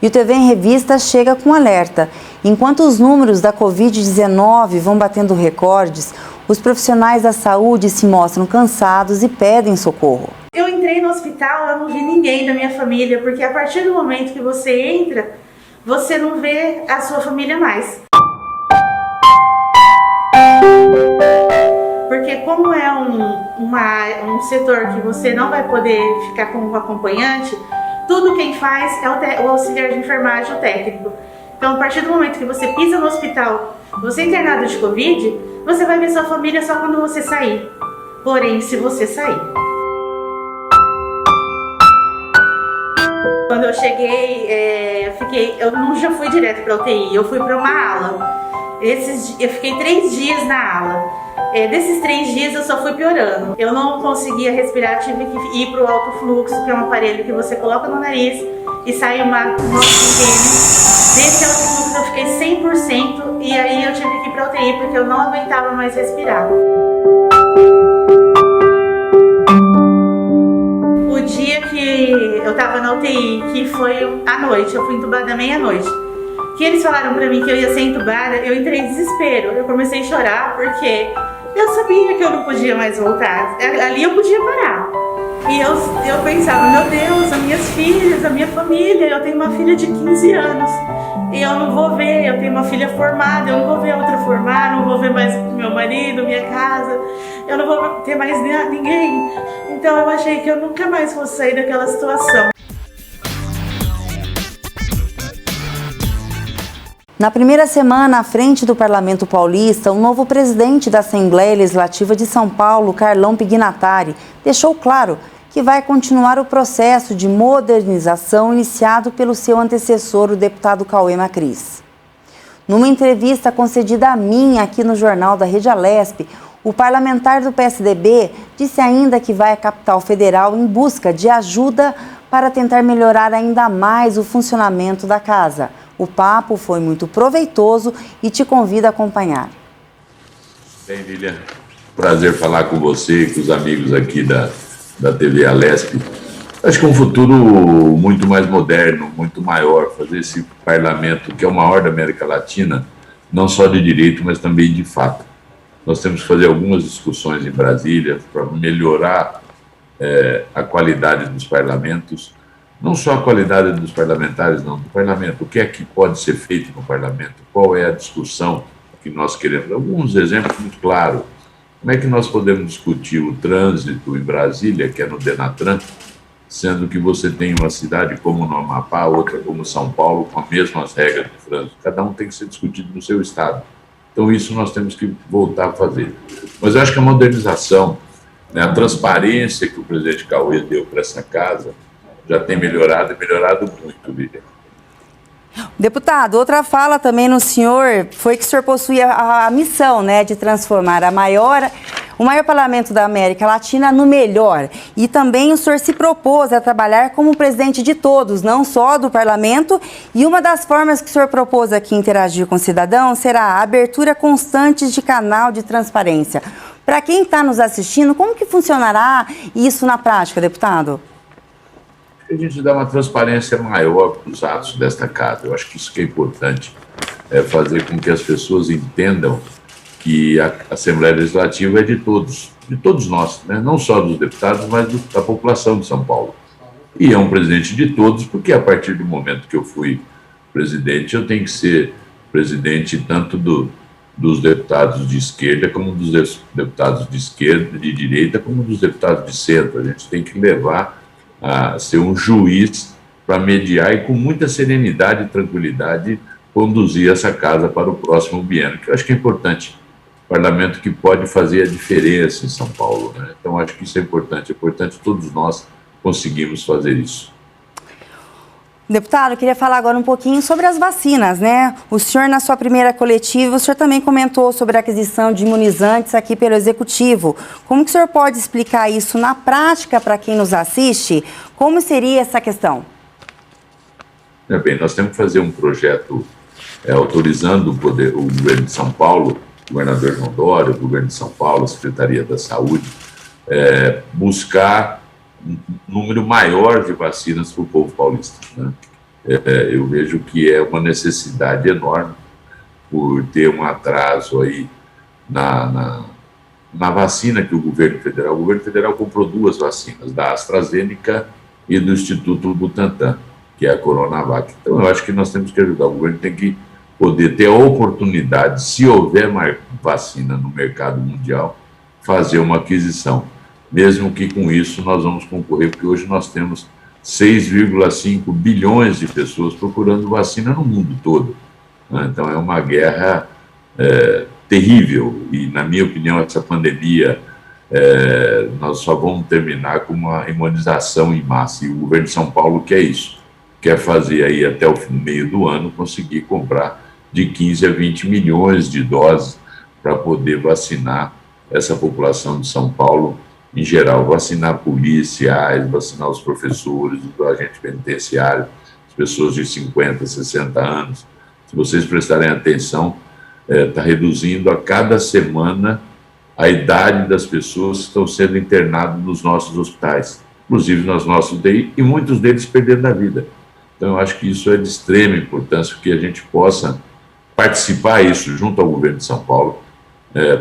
E o TV em Revista chega com alerta. Enquanto os números da Covid-19 vão batendo recordes, os profissionais da saúde se mostram cansados e pedem socorro. Eu entrei no hospital, eu não vi ninguém da minha família, porque a partir do momento que você entra, você não vê a sua família mais. Porque como é um setor que você não vai poder ficar com um acompanhante, tudo quem faz é o auxiliar de enfermagem, o técnico. Então, a partir do momento que você pisa no hospital, você é internado de Covid, você vai ver sua família só quando você sair. Porém, se você sair. Quando eu cheguei, eu não já fui direto para UTI, eu fui para uma ala. Eu fiquei 3 dias na ala. Desses 3 dias eu só fui piorando. Eu não conseguia respirar, tive que ir para o alto fluxo, que é um aparelho que você coloca no nariz e sai um oxigênio. Desse alto fluxo eu fiquei 100% e aí eu tive que ir para UTI porque eu não aguentava mais respirar. O dia que eu tava na UTI, que foi à noite, eu fui entubada meia-noite, que eles falaram pra mim que eu ia ser entubada, eu entrei em desespero. Eu comecei a chorar porque eu sabia que eu não podia mais voltar. Ali eu podia parar. E eu pensava, meu Deus, as minhas filhas, a minha família, eu tenho uma filha de 15 anos. E eu não vou ver, eu tenho uma filha formada, eu não vou ver a outra formar, não vou ver mais meu marido, minha casa, eu não vou ter mais ninguém. Então eu achei que eu nunca mais fosse sair daquela situação. Na primeira semana à frente do Parlamento Paulista, o novo presidente da Assembleia Legislativa de São Paulo, Carlão Pignatari, deixou claro que vai continuar o processo de modernização iniciado pelo seu antecessor, o deputado Cauê Macris. Numa entrevista concedida a mim aqui no Jornal da Rede Alesp, o parlamentar do PSDB disse ainda que vai à capital federal em busca de ajuda para tentar melhorar ainda mais o funcionamento da casa. O papo foi muito proveitoso e te convido a acompanhar. Bem, Lilian, prazer falar com você e com os amigos aqui da TV Alesp. Acho que é um futuro muito mais moderno, muito maior, fazer esse parlamento, que é o maior da América Latina, não só de direito, mas também de fato. Nós temos que fazer algumas discussões em Brasília para melhorar a qualidade dos parlamentos, não só a qualidade dos parlamentares, não, do parlamento. O que é que pode ser feito no parlamento? Qual é a discussão que nós queremos? Alguns exemplos muito claros. Como é que nós podemos discutir o trânsito em Brasília, que é no Denatran, sendo que você tem uma cidade como no Amapá, outra como São Paulo, com as mesmas regras de trânsito? Cada um tem que ser discutido no seu estado. Então, isso nós temos que voltar a fazer. Mas eu acho que a modernização, né, a transparência que o presidente Cauê deu para essa casa, já tem melhorado e melhorado muito, Lívia. Deputado, outra fala também no senhor foi que o senhor possuía a missão, né, de transformar o maior parlamento da América Latina no melhor. E também o senhor se propôs a trabalhar como presidente de todos, não só do parlamento. E uma das formas que o senhor propôs aqui interagir com o cidadão será a abertura constante de canal de transparência. Para quem está nos assistindo, como que funcionará isso na prática, deputado? A gente dá uma transparência maior para os atos desta casa. Eu acho que isso que é importante, é fazer com que as pessoas entendam que a Assembleia Legislativa é de todos nós, né? Não só dos deputados, mas da população de São Paulo. E é um presidente de todos, porque a partir do momento que eu fui presidente, eu tenho que ser presidente tanto dos deputados de esquerda, como dos deputados de esquerda, de direita, como dos deputados de centro. A gente tem que levar a ser um juiz para mediar e com muita serenidade e tranquilidade conduzir essa casa para o próximo biênio, que eu acho que é importante. Parlamento que pode fazer a diferença em São Paulo, né? Então acho que isso é importante todos nós conseguimos fazer isso. Deputado, eu queria falar agora um pouquinho sobre as vacinas, né? O senhor, na sua primeira coletiva, o senhor também comentou sobre a aquisição de imunizantes aqui pelo Executivo. Como que o senhor pode explicar isso na prática para quem nos assiste? Como seria essa questão? Bem, nós temos que fazer um projeto autorizando o governo de São Paulo, o governador João Dória, o governo de São Paulo, a Secretaria da Saúde, buscar um número maior de vacinas para o povo paulista, né? Eu vejo que é uma necessidade enorme por ter um atraso aí na vacina que o governo federal comprou 2 vacinas, da AstraZeneca e do Instituto Butantan, que é a Coronavac. Então, eu acho que nós temos que ajudar. O governo tem que poder ter a oportunidade, se houver vacina no mercado mundial, fazer uma aquisição. Mesmo que com isso nós vamos concorrer, porque hoje nós temos 6,5 bilhões de pessoas procurando vacina no mundo todo. Então, é uma guerra terrível. E, na minha opinião, essa pandemia, nós só vamos terminar com uma imunização em massa. E o governo de São Paulo quer isso. Quer fazer aí, até o meio do ano, conseguir comprar de 15 a 20 milhões de doses para poder vacinar essa população de São Paulo em geral. Vacinar policiais, vacinar os professores, os agentes penitenciários, as pessoas de 50, 60 anos. Se vocês prestarem atenção, está reduzindo a cada semana a idade das pessoas que estão sendo internadas nos nossos hospitais, inclusive nos nossos UTI, e muitos deles perdendo a vida. Então, eu acho que isso é de extrema importância, que a gente possa participar isso junto ao governo de São Paulo,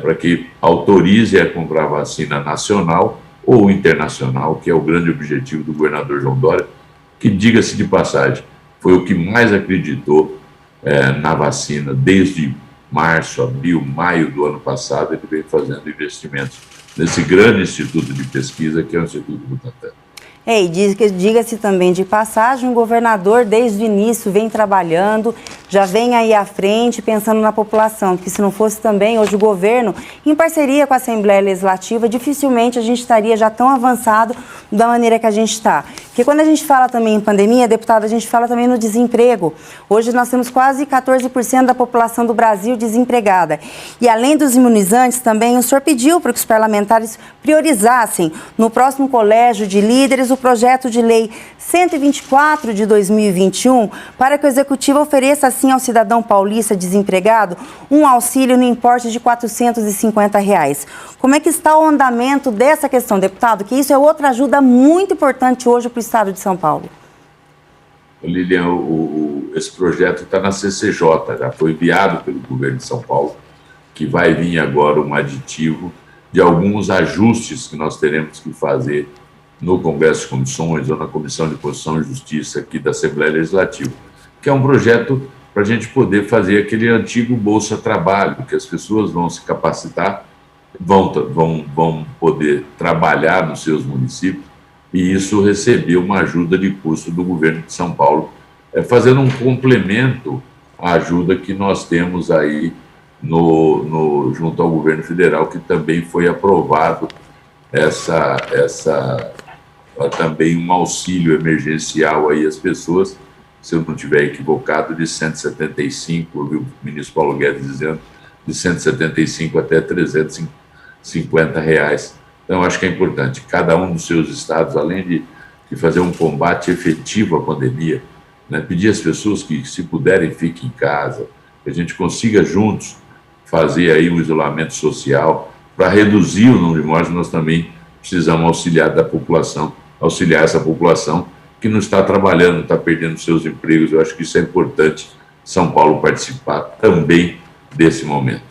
para que autorize a comprar vacina nacional ou internacional, que é o grande objetivo do governador João Dória, que, diga-se de passagem, foi o que mais acreditou na vacina desde março, abril, maio do ano passado. Ele vem fazendo investimentos nesse grande instituto de pesquisa que é o Instituto Butantan. E diga-se também de passagem, o governador desde o início vem trabalhando, já vem aí à frente pensando na população, porque se não fosse também hoje o governo, em parceria com a Assembleia Legislativa, dificilmente a gente estaria já tão avançado da maneira que a gente está. Porque quando a gente fala também em pandemia, deputado, a gente fala também no desemprego. Hoje nós temos quase 14% da população do Brasil desempregada. E além dos imunizantes, também o senhor pediu para que os parlamentares priorizassem no próximo colégio de líderes o projeto de lei 124 de 2021 para que o Executivo ofereça assim ao cidadão paulista desempregado um auxílio no importe de R$ 450. Como é que está o andamento dessa questão, deputado? Que isso é outra ajuda muito importante hoje para o Estado de São Paulo. Lilian, esse projeto está na CCJ, já foi enviado pelo governo de São Paulo, que vai vir agora um aditivo de alguns ajustes que nós teremos que fazer no Congresso de Comissões ou na Comissão de Constituição e Justiça aqui da Assembleia Legislativa, que é um projeto para a gente poder fazer aquele antigo Bolsa Trabalho, que as pessoas vão se capacitar, vão poder trabalhar nos seus municípios, e isso recebeu uma ajuda de custo do governo de São Paulo, fazendo um complemento à ajuda que nós temos aí junto ao governo federal, que também foi aprovado também um auxílio emergencial aí às pessoas, se eu não estiver equivocado, de 175, eu vi o ministro Paulo Guedes dizendo, de 175 até R$350. Então, acho que é importante, cada um dos seus estados, além de fazer um combate efetivo à pandemia, né, pedir às pessoas que, se puderem, fiquem em casa, que a gente consiga juntos fazer aí um isolamento social, para reduzir o número de mortes. Nós também precisamos auxiliar essa população que não está trabalhando, está perdendo seus empregos. Eu acho que isso é importante, São Paulo participar também desse momento.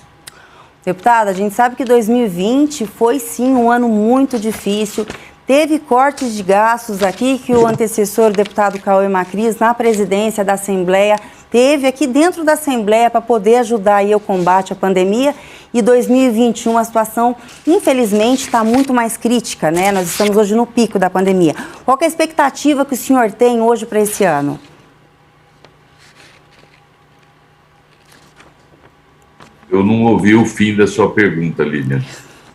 Deputada, a gente sabe que 2020 foi sim um ano muito difícil, teve cortes de gastos aqui que o antecessor, o deputado Cauê Macris, na presidência da Assembleia, teve aqui dentro da Assembleia para poder ajudar aí o combate à pandemia. E 2021 a situação, infelizmente, está muito mais crítica, né? Nós estamos hoje no pico da pandemia. Qual que é a expectativa que o senhor tem hoje para esse ano? Eu não ouvi o fim da sua pergunta, Lilian.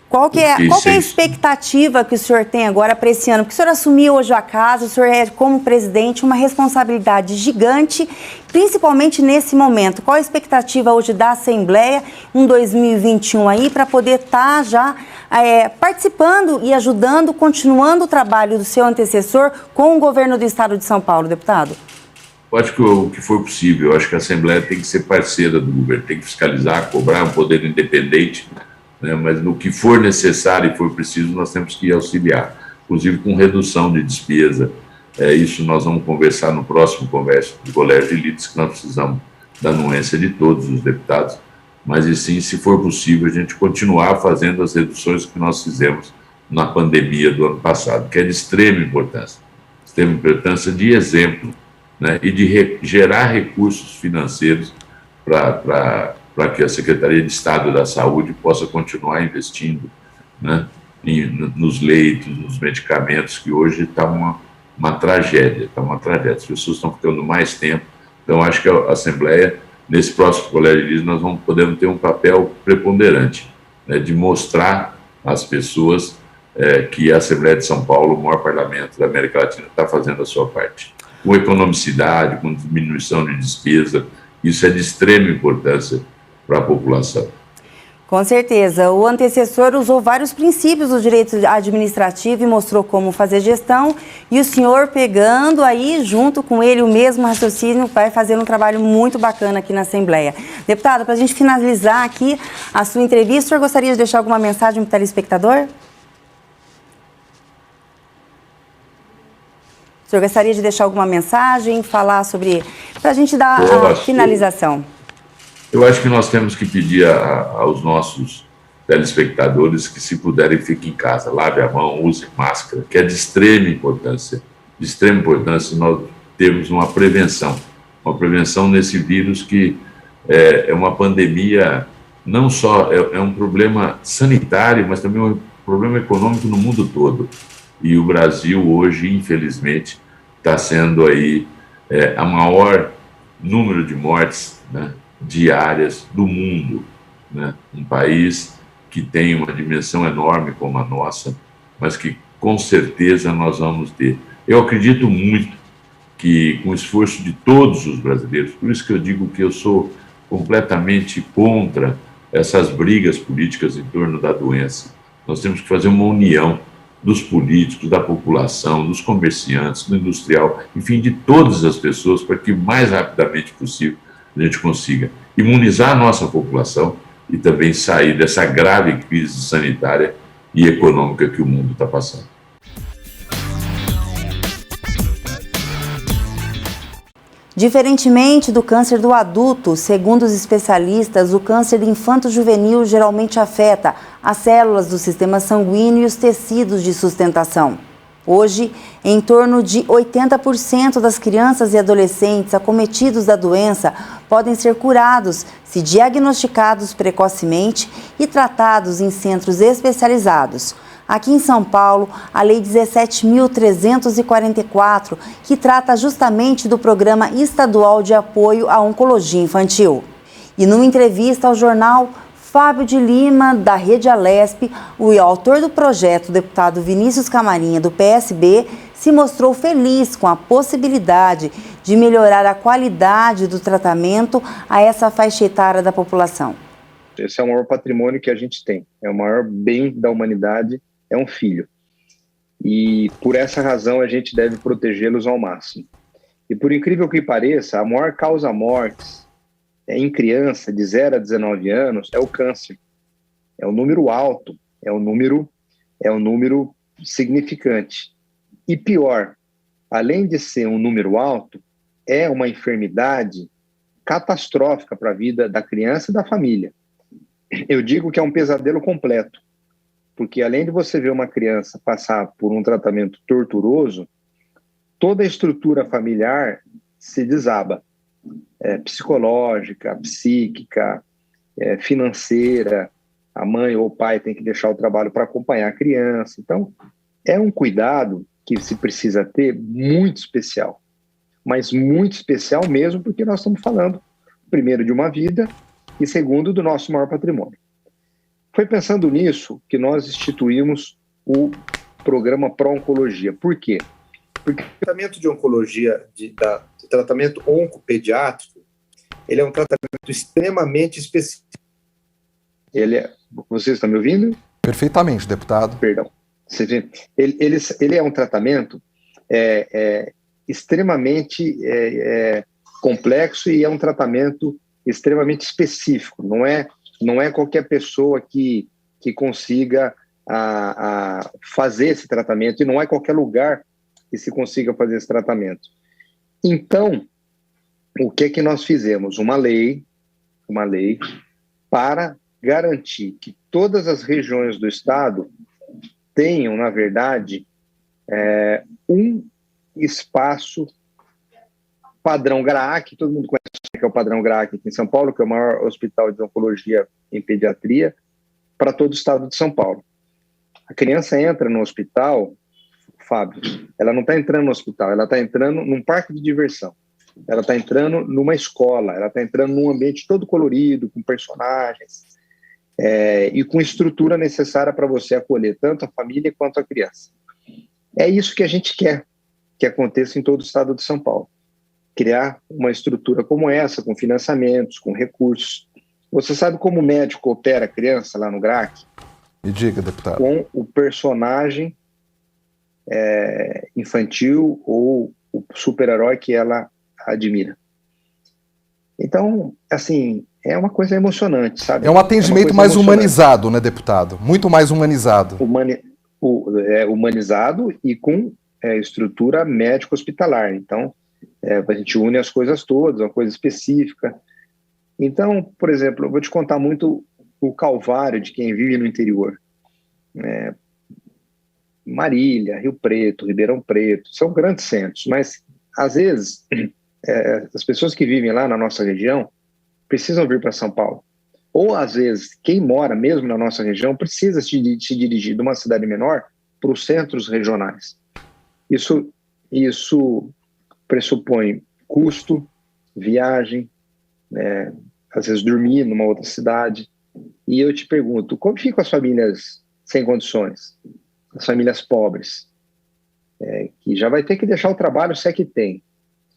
Qual que é a expectativa que o senhor tem agora para esse ano? Porque o senhor assumiu hoje a casa, o senhor é, como presidente, uma responsabilidade gigante, principalmente nesse momento. Qual a expectativa hoje da Assembleia em 2021 aí, para poder estar já participando e ajudando, continuando o trabalho do seu antecessor com o governo do Estado de São Paulo, deputado? Eu acho que o que for possível, eu acho que a Assembleia tem que ser parceira do governo, tem que fiscalizar, cobrar um poder independente, né, mas no que for necessário e for preciso, nós temos que auxiliar, inclusive com redução de despesa, Isso nós vamos conversar no próximo Congresso do Colégio de Líderes, que nós precisamos da anuência de todos os deputados, mas e sim, se for possível, a gente continuar fazendo as reduções que nós fizemos na pandemia do ano passado, que é de extrema importância de exemplo, né, e de gerar recursos financeiros para que a Secretaria de Estado da Saúde possa continuar investindo, né, nos leitos, nos medicamentos, que hoje está uma tragédia, as pessoas estão ficando mais tempo. Então, acho que a Assembleia, nesse próximo Colégio de Líderes, nós vamos poder ter um papel preponderante, né, de mostrar às pessoas que a Assembleia de São Paulo, o maior parlamento da América Latina, está fazendo a sua parte. Com economicidade, com diminuição de despesa, isso é de extrema importância para a população. Com certeza. O antecessor usou vários princípios do direito administrativo e mostrou como fazer gestão. E o senhor, pegando aí, junto com ele, o mesmo raciocínio, vai fazer um trabalho muito bacana aqui na Assembleia. Deputado, para a gente finalizar aqui a sua entrevista, o senhor gostaria de deixar alguma mensagem para o telespectador? O senhor gostaria de deixar alguma mensagem, falar sobre... para a gente dar a finalização. Eu acho que nós temos que pedir aos nossos telespectadores que, se puderem, fiquem em casa, lave a mão, use máscara, que é de extrema importância. De extrema importância nós termos uma prevenção nesse vírus que é uma pandemia, não só é um problema sanitário, mas também um problema econômico no mundo todo. E o Brasil hoje, infelizmente, está sendo aí a maior número de mortes, né, diárias do mundo, né? Um país que tem uma dimensão enorme como a nossa, mas que com certeza nós vamos ter. Eu acredito muito que, com o esforço de todos os brasileiros, por isso que eu digo que eu sou completamente contra essas brigas políticas em torno da doença. Nós temos que fazer uma união dos políticos, da população, dos comerciantes, do industrial, enfim, de todas as pessoas, para que o mais rapidamente possível a gente consiga imunizar a nossa população e também sair dessa grave crise sanitária e econômica que o mundo está passando. Diferentemente do câncer do adulto, segundo os especialistas, o câncer infanto-juvenil geralmente afeta as células do sistema sanguíneo e os tecidos de sustentação. Hoje, em torno de 80% das crianças e adolescentes acometidos da doença podem ser curados se diagnosticados precocemente e tratados em centros especializados. Aqui em São Paulo, a Lei 17.344, que trata justamente do Programa Estadual de Apoio à Oncologia Infantil. E numa entrevista ao jornal Fábio de Lima, da Rede Alesp, o autor do projeto, o deputado Vinícius Camarinha, do PSB, se mostrou feliz com a possibilidade de melhorar a qualidade do tratamento a essa faixa etária da população. Esse é o maior patrimônio que a gente tem, é o maior bem da humanidade, é um filho. E por essa razão a gente deve protegê-los ao máximo. E por incrível que pareça, a maior causa mortes em criança de 0 a 19 anos é o câncer. É um número alto, é um número significante. E pior, além de ser um número alto, é uma enfermidade catastrófica para a vida da criança e da família. Eu digo que é um pesadelo completo, porque além de você ver uma criança passar por um tratamento torturoso, toda a estrutura familiar se desaba. Psicológica, psíquica, financeira, a mãe ou o pai tem que deixar o trabalho para acompanhar a criança. Então, é um cuidado que se precisa ter muito especial, mas muito especial mesmo, porque nós estamos falando, primeiro, de uma vida e, segundo, do nosso maior patrimônio. Foi pensando nisso que nós instituímos o programa Pró-Oncologia. Por quê? Porque o tratamento de oncologia, o tratamento oncopediátrico, ele é um tratamento extremamente específico. Vocês estão me ouvindo? Perfeitamente, deputado. Perdão. Ele é um tratamento extremamente complexo e é um tratamento extremamente específico. Não é qualquer pessoa que consiga fazer esse tratamento, e não é qualquer lugar que se consiga fazer esse tratamento. Então, o que é que nós fizemos? Uma lei para garantir que todas as regiões do estado tenham, na verdade, um espaço padrão GRAAC, todo mundo conhece que é o padrão GRAAC aqui em São Paulo, que é o maior hospital de oncologia em pediatria para todo o estado de São Paulo. A criança entra no hospital, Fábio, ela não está entrando no hospital, ela está entrando num parque de diversão, ela está entrando numa escola, ela está entrando num ambiente todo colorido, com personagens, e com estrutura necessária para você acolher tanto a família quanto a criança. É isso que a gente quer que aconteça em todo o estado de São Paulo. Criar uma estrutura como essa, com financiamentos, com recursos. Você sabe como o médico opera a criança lá no GRAAC? Me diga, deputado. Com o personagem infantil ou o super-herói que ela admira. Então, assim, é uma coisa emocionante, sabe? É um atendimento mais humanizado, né, deputado? Muito mais humanizado. Humanizado e com estrutura médico-hospitalar. Então, a gente une as coisas todas, uma coisa específica. Então, por exemplo, eu vou te contar muito o calvário de quem vive no interior. Marília, Rio Preto, Ribeirão Preto, são grandes centros, mas, às vezes, as pessoas que vivem lá na nossa região precisam vir para São Paulo. Ou, às vezes, quem mora mesmo na nossa região precisa se dirigir de uma cidade menor para os centros regionais. Isso pressupõe custo, viagem, às vezes dormir numa outra cidade. E eu te pergunto, como ficam as famílias sem condições? As famílias pobres, que já vai ter que deixar o trabalho se é que tem.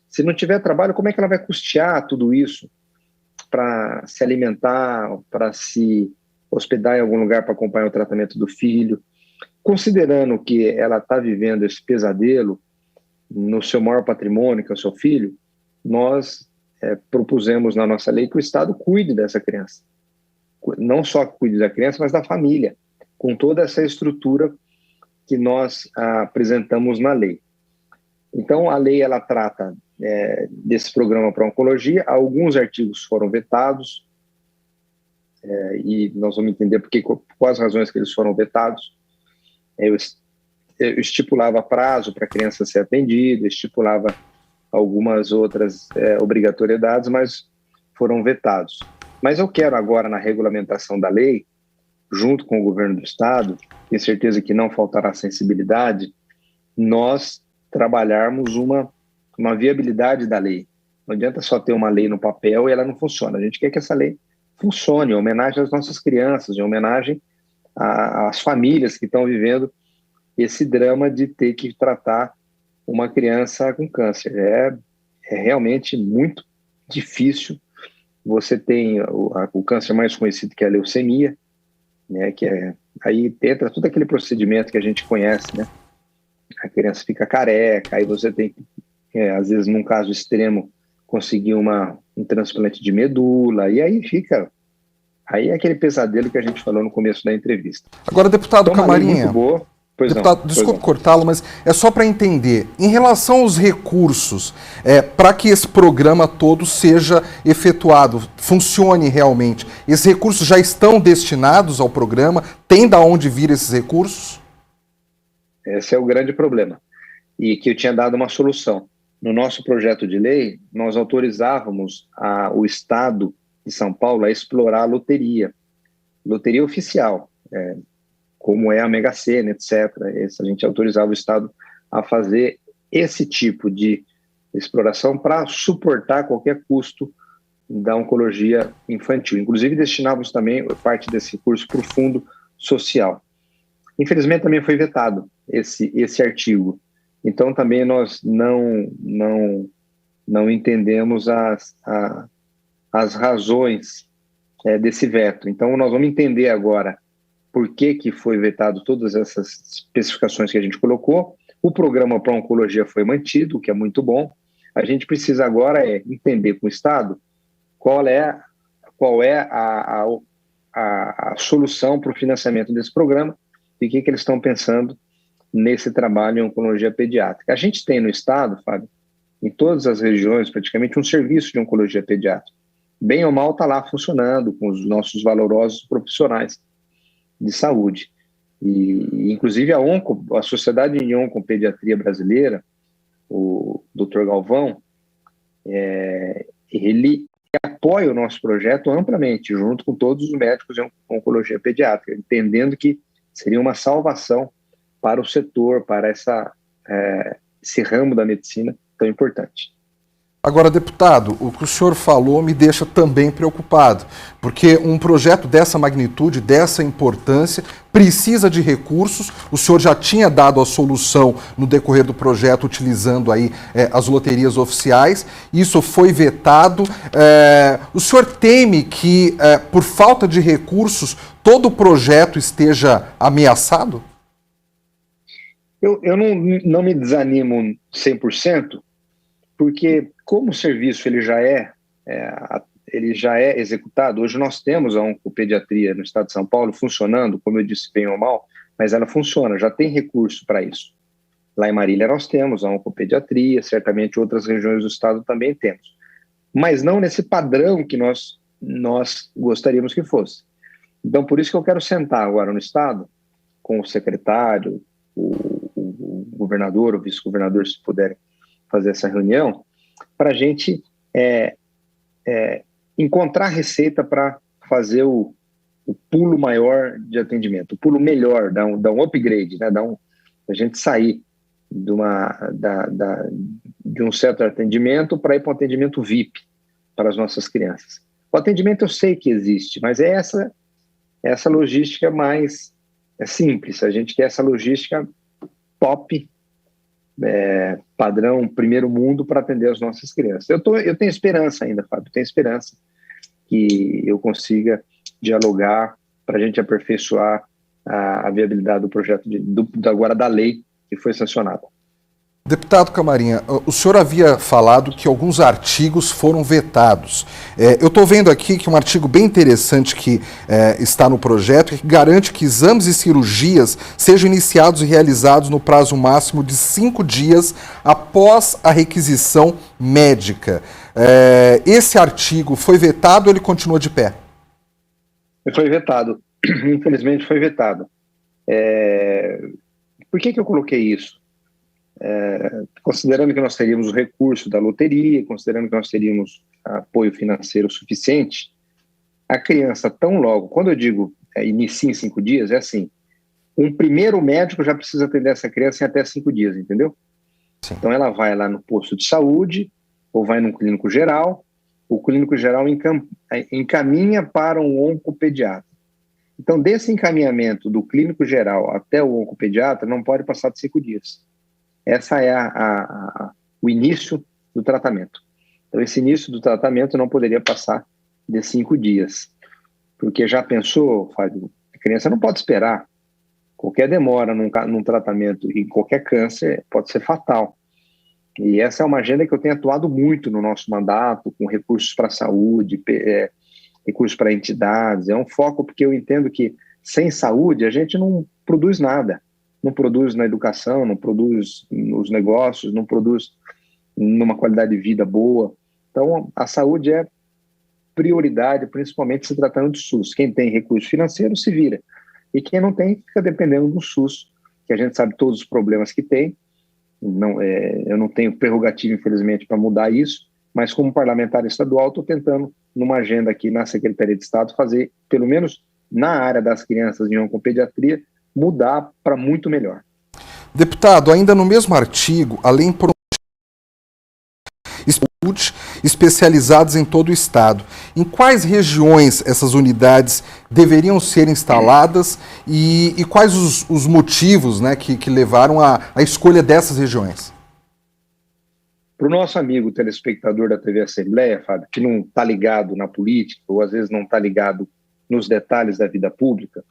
Se não tiver trabalho, como é que ela vai custear tudo isso para se alimentar, para se hospedar em algum lugar para acompanhar o tratamento do filho? Considerando que ela está vivendo esse pesadelo no seu maior patrimônio, que é o seu filho, nós propusemos na nossa lei que o Estado cuide dessa criança. Não só cuide da criança, mas da família, com toda essa estrutura que nós apresentamos na lei. Então, a lei ela trata desse programa para oncologia. Alguns artigos foram vetados, e nós vamos entender quais razões que eles foram vetados. Eu estipulava prazo para a criança ser atendida, estipulava algumas outras obrigatoriedades, mas foram vetados. Mas eu quero agora, na regulamentação da lei, junto com o governo do estado, tenho certeza que não faltará sensibilidade, nós trabalharmos uma viabilidade da lei. Não adianta só ter uma lei no papel e ela não funciona. A gente quer que essa lei funcione, em homenagem às nossas crianças, em homenagem às famílias que estão vivendo esse drama de ter que tratar uma criança com câncer. É realmente muito difícil. Você tem o câncer mais conhecido, que é a leucemia, né, aí entra todo aquele procedimento que a gente conhece, né? A criança fica careca, aí você tem que, às vezes, num caso extremo, conseguir um transplante de medula, e aí é aquele pesadelo que a gente falou no começo da entrevista. Agora, deputado Camarinha, muito boa. Deputado, desculpe cortá-lo, mas é só para entender, em relação aos recursos, para que esse programa todo seja efetuado, funcione realmente, esses recursos já estão destinados ao programa? Tem da onde vir esses recursos? Esse é o grande problema, e que eu tinha dado uma solução. No nosso projeto de lei, nós autorizávamos o Estado de São Paulo a explorar a loteria oficial, como é a Mega Sena, etc. A gente autorizava o Estado a fazer esse tipo de exploração para suportar qualquer custo da oncologia infantil. Inclusive, destinávamos também parte desse recurso para o Fundo Social. Infelizmente, também foi vetado esse artigo. Então, também nós não entendemos as razões desse veto. Então, nós vamos entender agora por que foi vetado todas essas especificações que a gente colocou. O programa para oncologia foi mantido, o que é muito bom. A gente precisa agora entender com o Estado qual é a solução para o financiamento desse programa e o que eles estão pensando nesse trabalho em oncologia pediátrica. A gente tem no estado, Fábio, em todas as regiões, praticamente um serviço de oncologia pediátrica. Bem ou mal está lá funcionando com os nossos valorosos profissionais de saúde. E inclusive a Sociedade de Oncopediatria Brasileira, o Dr. Galvão, ele apoia o nosso projeto amplamente, junto com todos os médicos de oncologia pediátrica, entendendo que seria uma salvação para o setor, para esse ramo da medicina tão importante. Agora, deputado, o que o senhor falou me deixa também preocupado, porque um projeto dessa magnitude, dessa importância, precisa de recursos. O senhor já tinha dado a solução no decorrer do projeto, utilizando aí as loterias oficiais. Isso foi vetado. O senhor teme que, por falta de recursos, todo o projeto esteja ameaçado? Eu não me desanimo 100%, porque como o serviço ele já é executado, hoje nós temos a oncopediatria no estado de São Paulo funcionando, como eu disse, bem ou mal, mas ela funciona, já tem recurso para isso. Lá em Marília nós temos a oncopediatria, certamente outras regiões do estado também temos, mas não nesse padrão que nós gostaríamos que fosse. Então, por isso que eu quero sentar agora no estado, com o secretário, o governador, o vice-governador, se puderem fazer essa reunião, para a gente encontrar receita para fazer o pulo maior de atendimento, o pulo melhor, dar um upgrade, né? A gente sair de um certo atendimento para ir para um atendimento VIP para as nossas crianças. O atendimento eu sei que existe, mas é essa logística mais simples. A gente quer essa logística top, padrão primeiro mundo para atender as nossas crianças. Eu tenho esperança ainda, Fábio, tenho esperança que eu consiga dialogar para a gente aperfeiçoar a viabilidade do projeto agora da lei que foi sancionada. Deputado Camarinha, o senhor havia falado que alguns artigos foram vetados. Eu estou vendo aqui que um artigo bem interessante que está no projeto que garante que exames e cirurgias sejam iniciados e realizados no prazo máximo de 5 dias após a requisição médica. Esse artigo foi vetado ou ele continua de pé? Foi vetado. Infelizmente foi vetado. Por que eu coloquei isso? Considerando que nós teríamos o recurso da loteria, considerando que nós teríamos apoio financeiro suficiente, a criança tão logo, quando eu digo inicia em 5 dias, é assim, um primeiro médico já precisa atender essa criança em até 5 dias, entendeu? Sim. Então ela vai lá no posto de saúde, ou vai num clínico geral, o clínico geral encaminha para um oncopediatra. Então, desse encaminhamento do clínico geral até o oncopediatra, não pode passar de 5 dias. Essa é o início do tratamento. Então, esse início do tratamento não poderia passar de 5 dias. Porque já pensou, Fábio, a criança não pode esperar. Qualquer demora num tratamento em qualquer câncer pode ser fatal. E essa é uma agenda que eu tenho atuado muito no nosso mandato, com recursos para a saúde, recursos para entidades. É um foco porque eu entendo que sem saúde a gente não produz nada. Não produz na educação, não produz nos negócios, não produz numa qualidade de vida boa. Então, a saúde é prioridade, principalmente se tratando do SUS. Quem tem recurso financeiro se vira. E quem não tem, fica dependendo do SUS, que a gente sabe todos os problemas que tem. Eu não tenho prerrogativa, infelizmente, para mudar isso, mas como parlamentar estadual, estou tentando, numa agenda aqui na Secretaria de Estado, fazer, pelo menos na área das crianças em oncopediatria, mudar para muito melhor. Deputado, ainda no mesmo artigo, além por especializados em todo o estado. Em quais regiões essas unidades deveriam ser instaladas e quais os motivos, né, que levaram à escolha dessas regiões? Para o nosso amigo telespectador da TV Assembleia, Fábio, que não está ligado na política ou às vezes não está ligado nos detalhes da vida pública,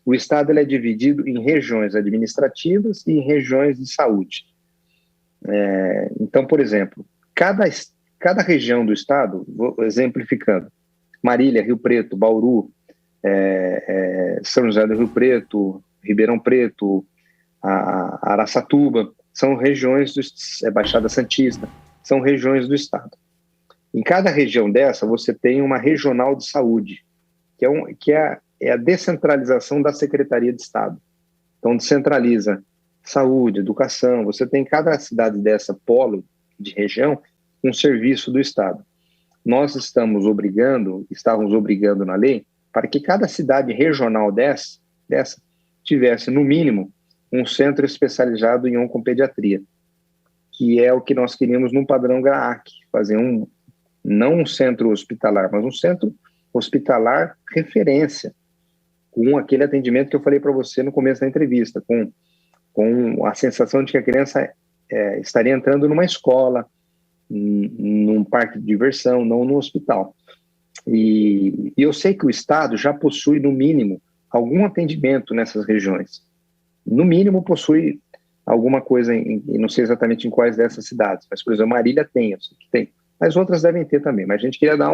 o estado ele é dividido em regiões administrativas e em regiões de saúde. Então, por exemplo, cada região do estado, vou exemplificando, Marília, Rio Preto, Bauru, São José do Rio Preto, Ribeirão Preto, a Araçatuba, são regiões Baixada Santista, são regiões do estado. Em cada região dessa, você tem uma regional de saúde, que é a descentralização da Secretaria de Estado. Então, descentraliza saúde, educação, você tem em cada cidade dessa, polo de região, um serviço do Estado. Nós estávamos obrigando na lei, para que cada cidade regional dessa tivesse, no mínimo, um centro especializado em oncopediatria, que é o que nós queríamos num padrão GRAAC, fazer não um centro hospitalar, mas um centro hospitalar referência, com aquele atendimento que eu falei para você no começo da entrevista, com a sensação de que a criança estaria entrando numa escola, num parque de diversão, não no hospital. E eu sei que o Estado já possui, no mínimo, algum atendimento nessas regiões. No mínimo, possui alguma coisa, não sei exatamente em quais dessas cidades, mas, por exemplo, Marília tem, eu sei que tem, mas outras devem ter também. Mas a gente queria dar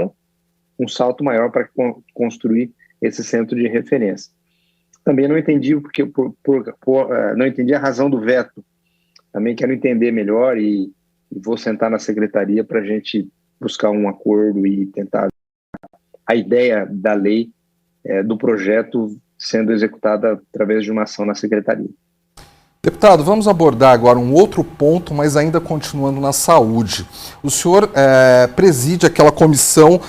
um salto maior para construir esse centro de referência. Também não entendi não entendi a razão do veto. Também quero entender melhor e vou sentar na secretaria para a gente buscar um acordo e tentar a ideia da lei, do projeto sendo executada através de uma ação na secretaria. Deputado, vamos abordar agora um outro ponto, mas ainda continuando na saúde. O senhor preside aquela comissão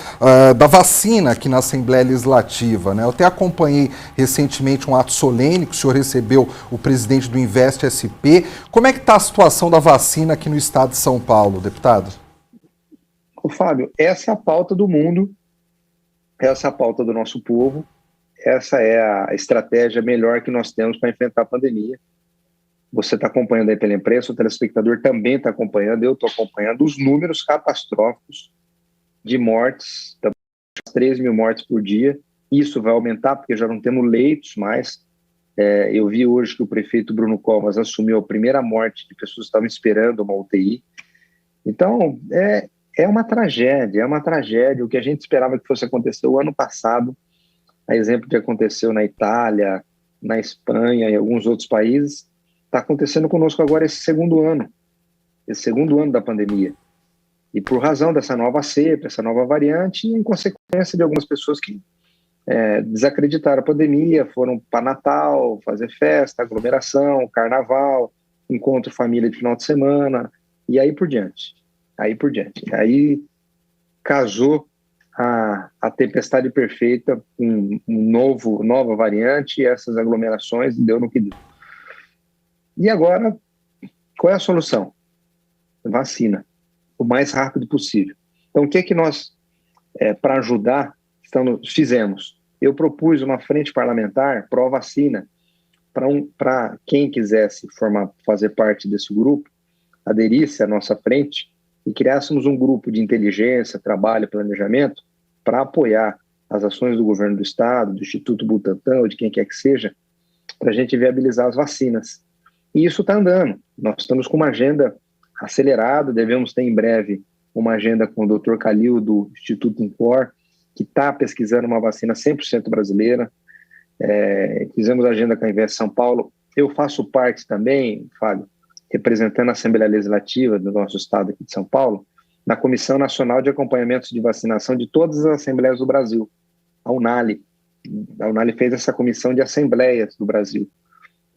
da vacina aqui na Assembleia Legislativa, né? Eu até acompanhei recentemente um ato solene que o senhor recebeu o presidente do Invest SP. Como é que está a situação da vacina aqui no estado de São Paulo, deputado? Ô, Fábio, essa é a pauta do mundo, essa é a pauta do nosso povo, essa é a estratégia melhor que nós temos para enfrentar a pandemia. Você está acompanhando aí pela imprensa, o telespectador também está acompanhando, eu estou acompanhando os números catastróficos de mortes, 3 mil mortes por dia. Isso vai aumentar porque já não temos leitos mais. Eu vi hoje que o prefeito Bruno Covas assumiu a primeira morte de pessoas que estavam esperando uma UTI. Então, é uma tragédia, O que a gente esperava que fosse acontecer o ano passado, a exemplo que aconteceu na Itália, na Espanha e alguns outros países, está acontecendo conosco agora esse segundo ano da pandemia. E por razão dessa nova cepa, essa nova variante, e em consequência de algumas pessoas que desacreditaram a pandemia, foram para Natal, fazer festa, aglomeração, carnaval, encontro família de final de semana, e aí por diante. Aí casou a tempestade perfeita, nova variante, e essas aglomerações, deu no que deu. E agora, qual é a solução? Vacina, o mais rápido possível. Então, o que é que nós, para ajudar, fizemos? Eu propus uma frente parlamentar pró-vacina para quem quisesse fazer parte desse grupo, aderisse à nossa frente e criássemos um grupo de inteligência, trabalho e planejamento para apoiar as ações do governo do estado, do Instituto Butantan, ou de quem quer que seja, para a gente viabilizar as vacinas. E isso está andando. Nós estamos com uma agenda acelerada, devemos ter em breve uma agenda com o Dr. Calil, do Instituto Incor, que está pesquisando uma vacina 100% brasileira. Fizemos a agenda com a Invest São Paulo. Eu faço parte também, Fábio, representando a Assembleia Legislativa do nosso estado aqui de São Paulo, na Comissão Nacional de Acompanhamento de Vacinação de todas as Assembleias do Brasil, a UNALI. A UNALI fez essa comissão de Assembleias do Brasil.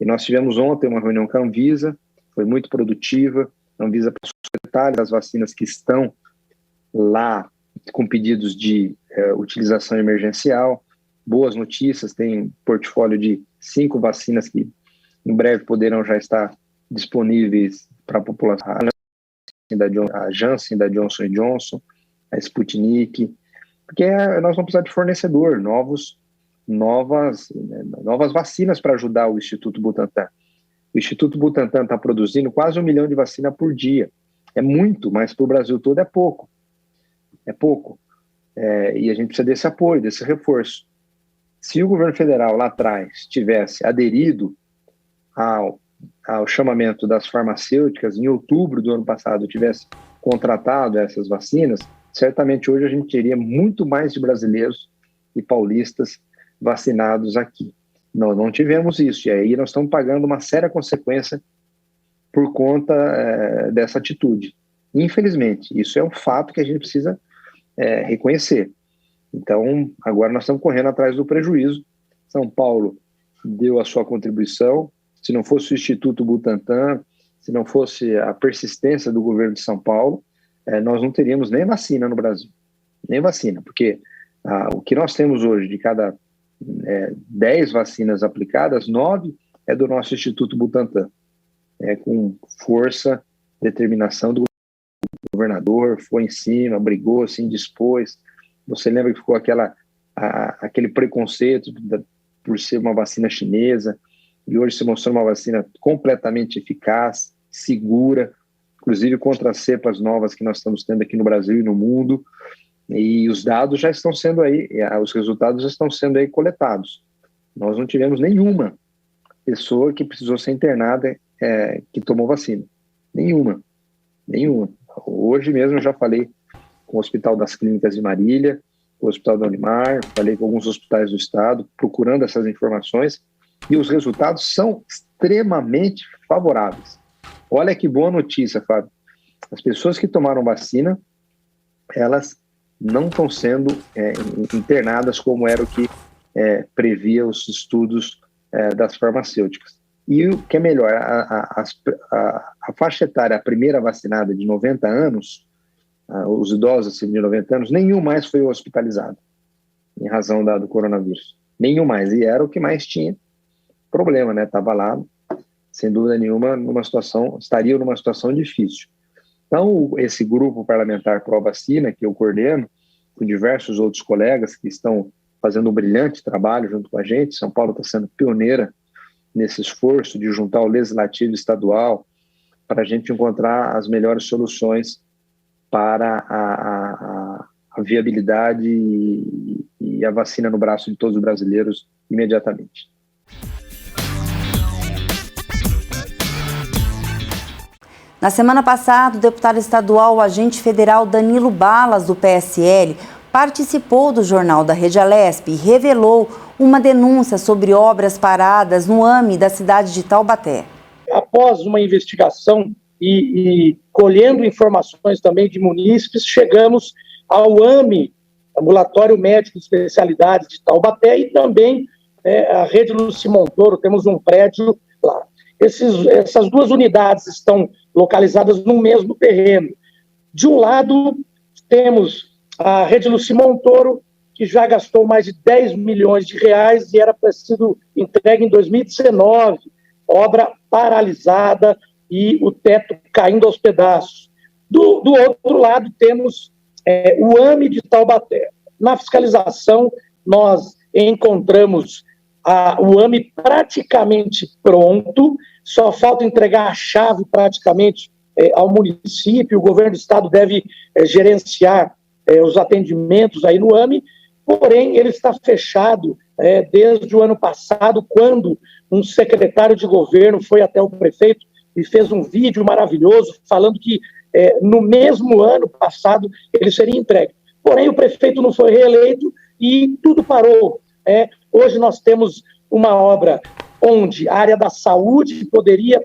E nós tivemos ontem uma reunião com a Anvisa, foi muito produtiva. A Anvisa passou os detalhes das vacinas que estão lá com pedidos de utilização emergencial. Boas notícias, tem um portfólio de 5 vacinas que em breve poderão já estar disponíveis para a população. A Janssen, da Johnson & Johnson, a Sputnik, porque nós vamos precisar de fornecedor, novas vacinas para ajudar o Instituto Butantan. O Instituto Butantan está produzindo quase 1 milhão de vacinas por dia. É muito, mas para o Brasil todo é pouco. E a gente precisa desse apoio, desse reforço. Se o governo federal lá atrás tivesse aderido ao chamamento das farmacêuticas, em outubro do ano passado, tivesse contratado essas vacinas, certamente hoje a gente teria muito mais de brasileiros e paulistas vacinados aqui. Nós não tivemos isso, e aí nós estamos pagando uma séria consequência por conta dessa atitude. Infelizmente, isso é um fato que a gente precisa reconhecer. Então, agora nós estamos correndo atrás do prejuízo. São Paulo deu a sua contribuição. Se não fosse o Instituto Butantan, se não fosse a persistência do governo de São Paulo, nós não teríamos nem vacina no Brasil. Nem vacina, porque o que nós temos hoje, de cada 10 vacinas aplicadas, 9 é do nosso Instituto Butantan. Com força, determinação do governador, foi em cima, brigou, se indispôs. Você lembra que ficou aquele preconceito por ser uma vacina chinesa, e hoje se mostrou uma vacina completamente eficaz, segura, inclusive contra as cepas novas que nós estamos tendo aqui no Brasil e no mundo, e os dados já estão sendo aí, os resultados já estão sendo aí coletados. Nós não tivemos nenhuma pessoa que precisou ser internada que tomou vacina. Nenhuma. Hoje mesmo eu já falei com o Hospital das Clínicas de Marília, com o Hospital da Unimar, falei com alguns hospitais do estado, procurando essas informações, e os resultados são extremamente favoráveis. Olha que boa notícia, Fábio. As pessoas que tomaram vacina, elas não estão sendo internadas como era o que previa os estudos das farmacêuticas. E o que é melhor, a faixa etária, a primeira vacinada de 90 anos, os idosos acima de 90 anos, nenhum mais foi hospitalizado em razão do coronavírus. Nenhum mais. E era o que mais tinha problema, né? Estava lá, sem dúvida nenhuma, estaria numa situação difícil. Então, esse grupo parlamentar pró-vacina, que eu coordeno, com diversos outros colegas que estão fazendo um brilhante trabalho junto com a gente, São Paulo está sendo pioneira nesse esforço de juntar o legislativo estadual para a gente encontrar as melhores soluções para a viabilidade e a vacina no braço de todos os brasileiros imediatamente. Na semana passada, o deputado estadual, o agente federal Danilo Balas, do PSL, participou do Jornal da Rede Alesp e revelou uma denúncia sobre obras paradas no AME da cidade de Taubaté. Após uma investigação e colhendo informações também de munícipes, chegamos ao AME, Ambulatório Médico de Especialidades de Taubaté, e também a Rede Luci Montoro, temos um prédio lá. Essas duas unidades estão localizadas no mesmo terreno. De um lado, temos a Rede Luci Montoro, que já gastou mais de 10 milhões de reais e era para ser entregue em 2019, obra paralisada e o teto caindo aos pedaços. Do outro lado, temos o AME de Taubaté. Na fiscalização, nós encontramos o AME praticamente pronto, só falta entregar a chave praticamente ao município. O governo do estado deve gerenciar os atendimentos aí no AME, porém ele está fechado desde o ano passado, quando um secretário de governo foi até o prefeito e fez um vídeo maravilhoso falando que no mesmo ano passado ele seria entregue. Porém, o prefeito não foi reeleito e tudo parou. Hoje nós temos uma obra onde a área da saúde poderia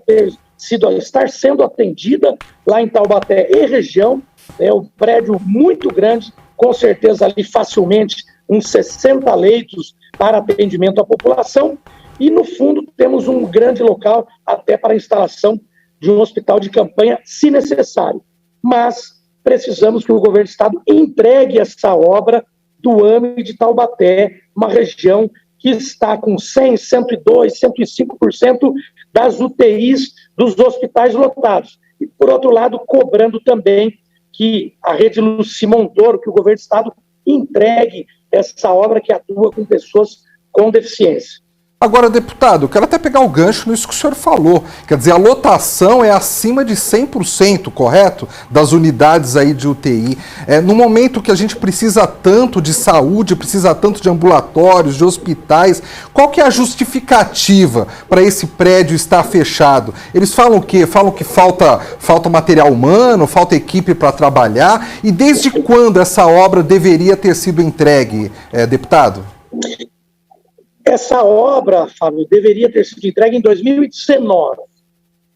estar sendo atendida lá em Taubaté e região, um prédio muito grande, com certeza ali facilmente uns 60 leitos para atendimento à população, e no fundo temos um grande local até para a instalação de um hospital de campanha, se necessário. Mas precisamos que o governo do estado entregue essa obra do AME de Taubaté, uma região que está com 100, 102, 105% das UTIs dos hospitais lotados. E, por outro lado, cobrando também que a Rede Luci Montoro, que o governo do estado entregue essa obra que atua com pessoas com deficiência. Agora, deputado, eu quero até pegar o gancho nisso que o senhor falou. Quer dizer, a lotação é acima de 100%, correto? Das unidades aí de UTI. No momento que a gente precisa tanto de saúde, precisa tanto de ambulatórios, de hospitais, qual que é a justificativa para esse prédio estar fechado? Eles falam o quê? Falam que falta material humano, falta equipe para trabalhar. E desde quando essa obra deveria ter sido entregue, deputado? Essa obra, Fábio, deveria ter sido entregue em 2019.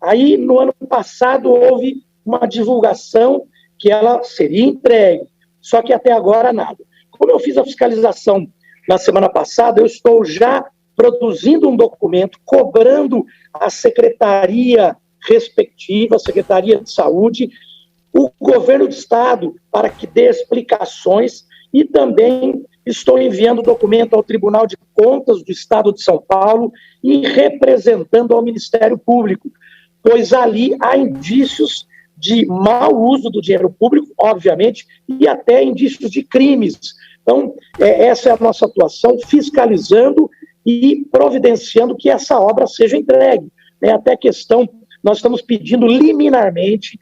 Aí, no ano passado, houve uma divulgação que ela seria entregue, só que até agora nada. Como eu fiz a fiscalização na semana passada, eu estou já produzindo um documento, cobrando a secretaria respectiva, a Secretaria de Saúde, o governo do estado, para que dê explicações, e também estou enviando documento ao Tribunal de Contas do Estado de São Paulo e representando ao Ministério Público, pois ali há indícios de mau uso do dinheiro público, obviamente, e até indícios de crimes. Então, essa é a nossa atuação, fiscalizando e providenciando que essa obra seja entregue. Até questão, nós estamos pedindo liminarmente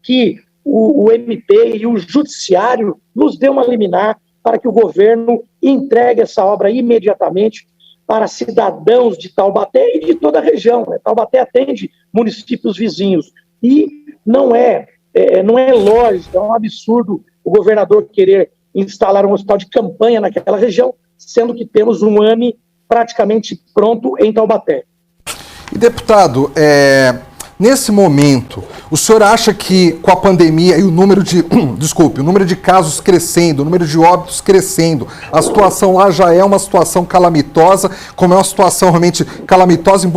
que o MP e o Judiciário nos dê uma liminar para que o governo entregue essa obra imediatamente para cidadãos de Taubaté e de toda a região. Taubaté atende municípios vizinhos. E não é lógico, é um absurdo o governador querer instalar um hospital de campanha naquela região, sendo que temos um AME praticamente pronto em Taubaté. E, deputado, nesse momento, o senhor acha que com a pandemia e o número de casos crescendo, o número de óbitos crescendo, a situação lá já é uma situação calamitosa, como é uma situação realmente calamitosa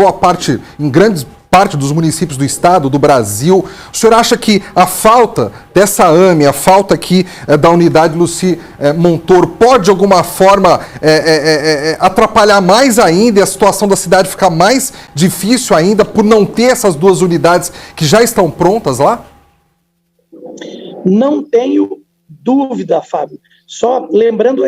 em grande parte dos municípios do estado, do Brasil. O senhor acha que a falta dessa AME, a falta aqui da unidade Lucy Montoro, pode de alguma forma atrapalhar mais ainda e a situação da cidade ficar mais difícil ainda por não ter essas duas unidades que já estão prontas lá? Não tenho dúvida, Fábio. Só lembrando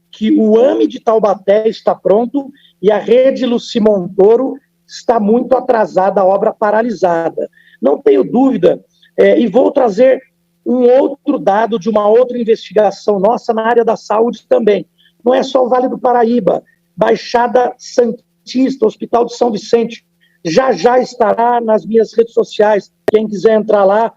que o AME de Taubaté está pronto e a rede Lucy Montoro está muito atrasada, a obra paralisada. Não tenho dúvida, e vou trazer um outro dado de uma outra investigação nossa na área da saúde também. Não é só o Vale do Paraíba, Baixada Santista, Hospital de São Vicente, já estará nas minhas redes sociais. Quem quiser entrar lá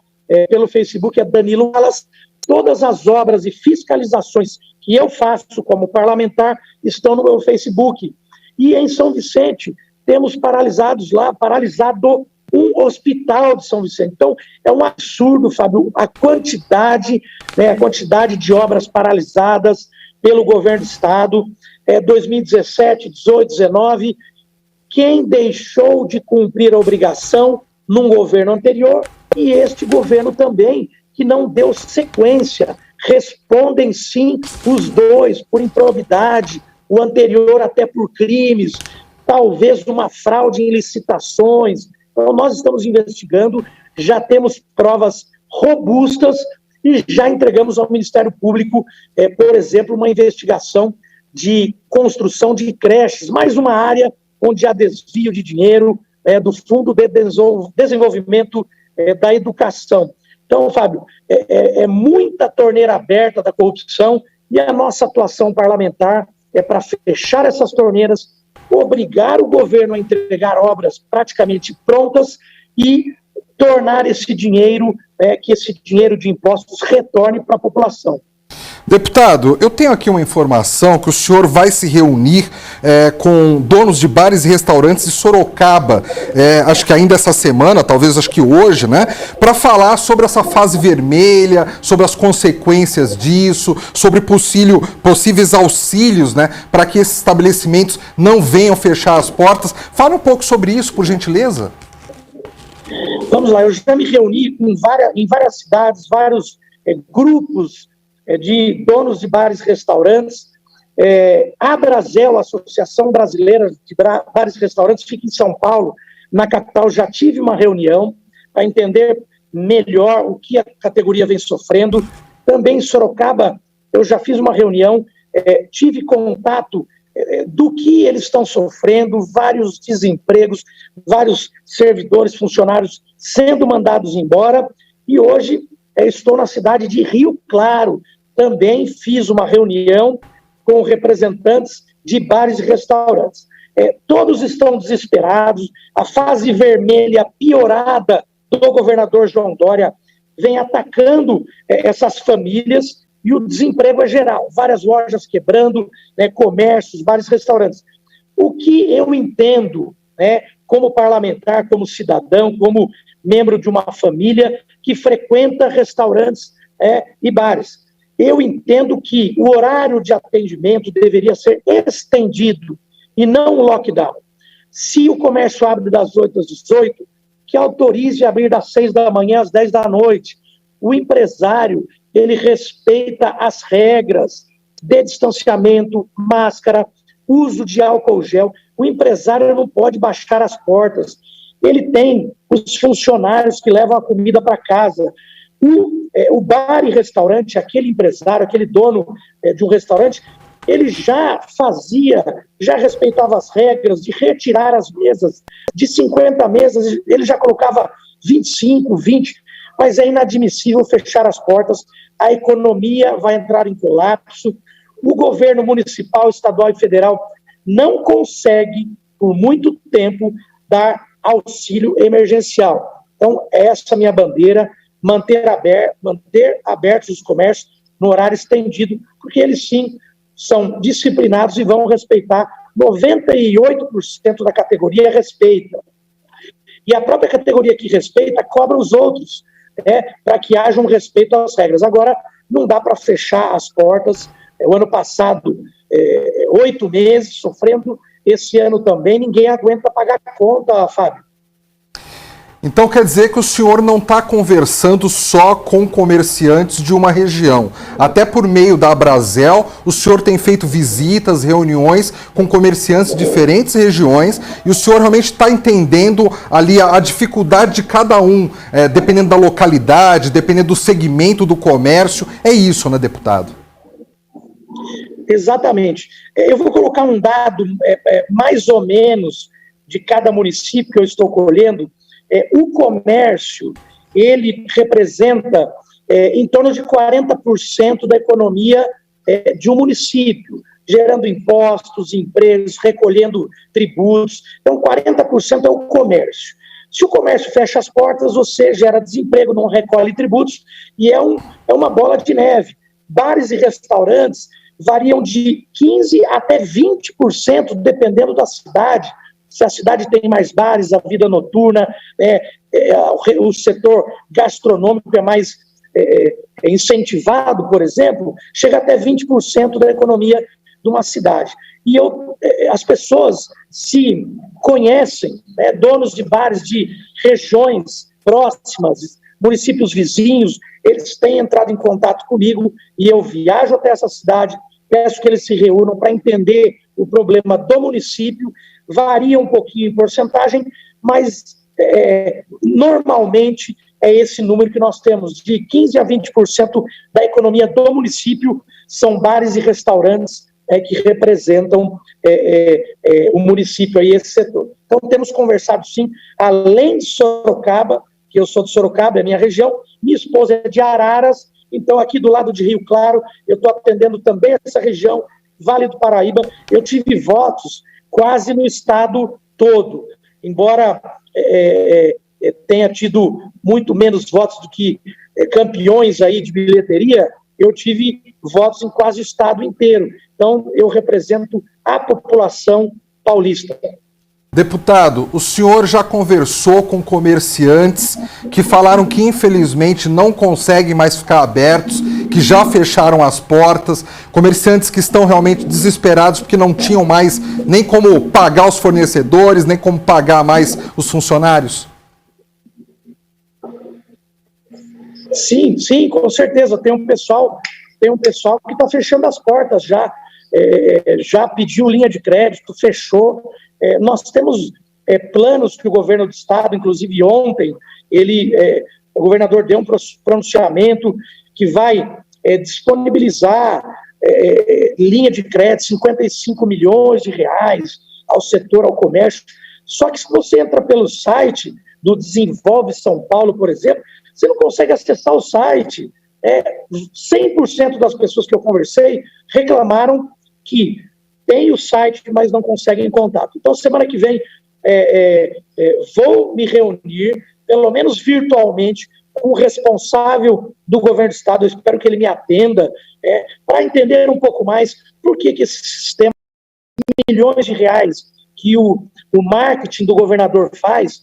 pelo Facebook é Danilo Wallace. Todas as obras e fiscalizações que eu faço como parlamentar estão no meu Facebook. E em São Vicente, temos paralisado um hospital de São Vicente. Então, é um absurdo, Fábio, a quantidade de obras paralisadas pelo governo do estado, 2017, 18, 19, quem deixou de cumprir a obrigação num governo anterior e este governo também, que não deu sequência. Respondem sim os dois por improbidade, o anterior até por crimes, talvez uma fraude em licitações. Então, nós estamos investigando, já temos provas robustas e já entregamos ao Ministério Público, por exemplo, uma investigação de construção de creches, mais uma área onde há desvio de dinheiro do Fundo de Desenvolvimento da Educação. Então, Fábio, é muita torneira aberta da corrupção e a nossa atuação parlamentar é para fechar essas torneiras, obrigar o governo a entregar obras praticamente prontas e tornar esse dinheiro, que esse dinheiro de impostos retorne para a população. Deputado, eu tenho aqui uma informação que o senhor vai se reunir com donos de bares e restaurantes de Sorocaba, acho que ainda essa semana, talvez acho que hoje, né, para falar sobre essa fase vermelha, sobre as consequências disso, sobre possíveis auxílios, né, para que esses estabelecimentos não venham fechar as portas. Fala um pouco sobre isso, por gentileza. Vamos lá, eu já me reuni em várias cidades, vários grupos de donos de bares e restaurantes. A Brasel, a Associação Brasileira de Bares e Restaurantes, fica em São Paulo, na capital. Já tive uma reunião para entender melhor o que a categoria vem sofrendo. Também em Sorocaba, eu já fiz uma reunião, tive contato do que eles estão sofrendo, vários desempregos, vários servidores, funcionários sendo mandados embora. E hoje estou na cidade de Rio Claro. Também fiz uma reunião com representantes de bares e restaurantes. Todos estão desesperados. A fase vermelha piorada do governador João Dória vem atacando essas famílias e o desemprego é geral. Várias lojas quebrando, comércios, bares e restaurantes. O que eu entendo, né, como parlamentar, como cidadão, como membro de uma família que frequenta restaurantes e bares. Eu entendo que o horário de atendimento deveria ser estendido e não um lockdown. Se o comércio abre das 8 às 18, que autorize abrir das 6 da manhã às 10 da noite. O empresário, ele respeita as regras de distanciamento, máscara, uso de álcool gel. O empresário não pode baixar as portas. Ele tem os funcionários que levam a comida para casa. O bar e restaurante, aquele empresário, aquele dono de um restaurante, ele já respeitava as regras de retirar as mesas, de 50 mesas, ele já colocava 25, 20, mas é inadmissível fechar as portas, a economia vai entrar em colapso, o governo municipal, estadual e federal não consegue, por muito tempo, dar auxílio emergencial. Então, essa é a minha bandeira, manter abertos os comércios no horário estendido, porque eles sim são disciplinados e vão respeitar. 98% da categoria respeita. E a própria categoria que respeita cobra os outros, para que haja um respeito às regras. Agora, não dá para fechar as portas. O ano passado, 8 meses sofrendo, esse ano também, ninguém aguenta pagar a conta, Fábio. Então quer dizer que o senhor não está conversando só com comerciantes de uma região. Até por meio da Abrazel, o senhor tem feito visitas, reuniões com comerciantes de diferentes regiões e o senhor realmente está entendendo ali a dificuldade de cada um, dependendo da localidade, dependendo do segmento do comércio. É isso, né, deputado? Exatamente. Eu vou colocar um dado mais ou menos de cada município que eu estou colhendo. O comércio, ele representa em torno de 40% da economia de um município, gerando impostos, empregos, recolhendo tributos. Então, 40% é o comércio. Se o comércio fecha as portas, você gera desemprego, não recolhe tributos, e é uma bola de neve. Bares e restaurantes variam de 15% até 20%, dependendo da cidade. Se a cidade tem mais bares, a vida noturna, o setor gastronômico é mais incentivado, por exemplo, chega até 20% da economia de uma cidade. E as pessoas se conhecem, donos de bares de regiões próximas, municípios vizinhos, eles têm entrado em contato comigo e eu viajo até essa cidade, peço que eles se reúnam para entender o problema do município. Varia um pouquinho em porcentagem, mas normalmente é esse número que nós temos, de 15% a 20% da economia do município são bares e restaurantes que representam o município aí, esse setor. Então temos conversado sim, além de Sorocaba, que eu sou de Sorocaba, é minha região, minha esposa é de Araras, então aqui do lado de Rio Claro, eu estou atendendo também essa região, Vale do Paraíba, eu tive votos quase no estado todo, embora tenha tido muito menos votos do que campeões aí de bilheteria, eu tive votos em quase o estado inteiro. Então, eu represento a população paulista. Deputado, o senhor já conversou com comerciantes que falaram que infelizmente não conseguem mais ficar abertos, que já fecharam as portas, comerciantes que estão realmente desesperados porque não tinham mais nem como pagar os fornecedores, nem como pagar mais os funcionários? Sim, com certeza. Tem um pessoal que está fechando as portas já pediu linha de crédito, fechou. Nós temos planos que o governo do estado, inclusive ontem, o governador deu um pronunciamento que vai disponibilizar linha de crédito, 55 milhões de reais ao setor, ao comércio. Só que se você entra pelo site do Desenvolve São Paulo, por exemplo, você não consegue acessar o site. 100% das pessoas que eu conversei reclamaram que tem o site, mas não conseguem contato. Então, semana que vem, vou me reunir, pelo menos virtualmente, com o responsável do governo do estado, eu espero que ele me atenda, para entender um pouco mais por que esse sistema milhões de reais que o marketing do governador faz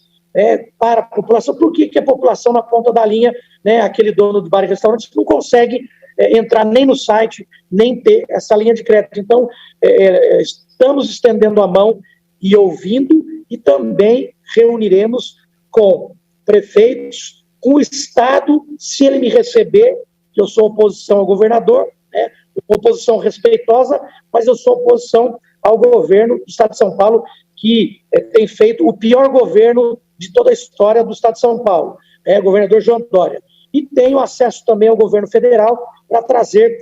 para a população. Por que a população na ponta da linha, né, aquele dono do bar e restaurante, não consegue entrar nem no site, nem ter essa linha de crédito? Então, estamos estendendo a mão e ouvindo, e também reuniremos com prefeitos, com o Estado, se ele me receber, que eu sou oposição ao governador, né, oposição respeitosa, mas eu sou oposição ao governo do Estado de São Paulo, que tem feito o pior governo de toda a história do Estado de São Paulo, o governador João Dória. E tenho acesso também ao governo federal para trazer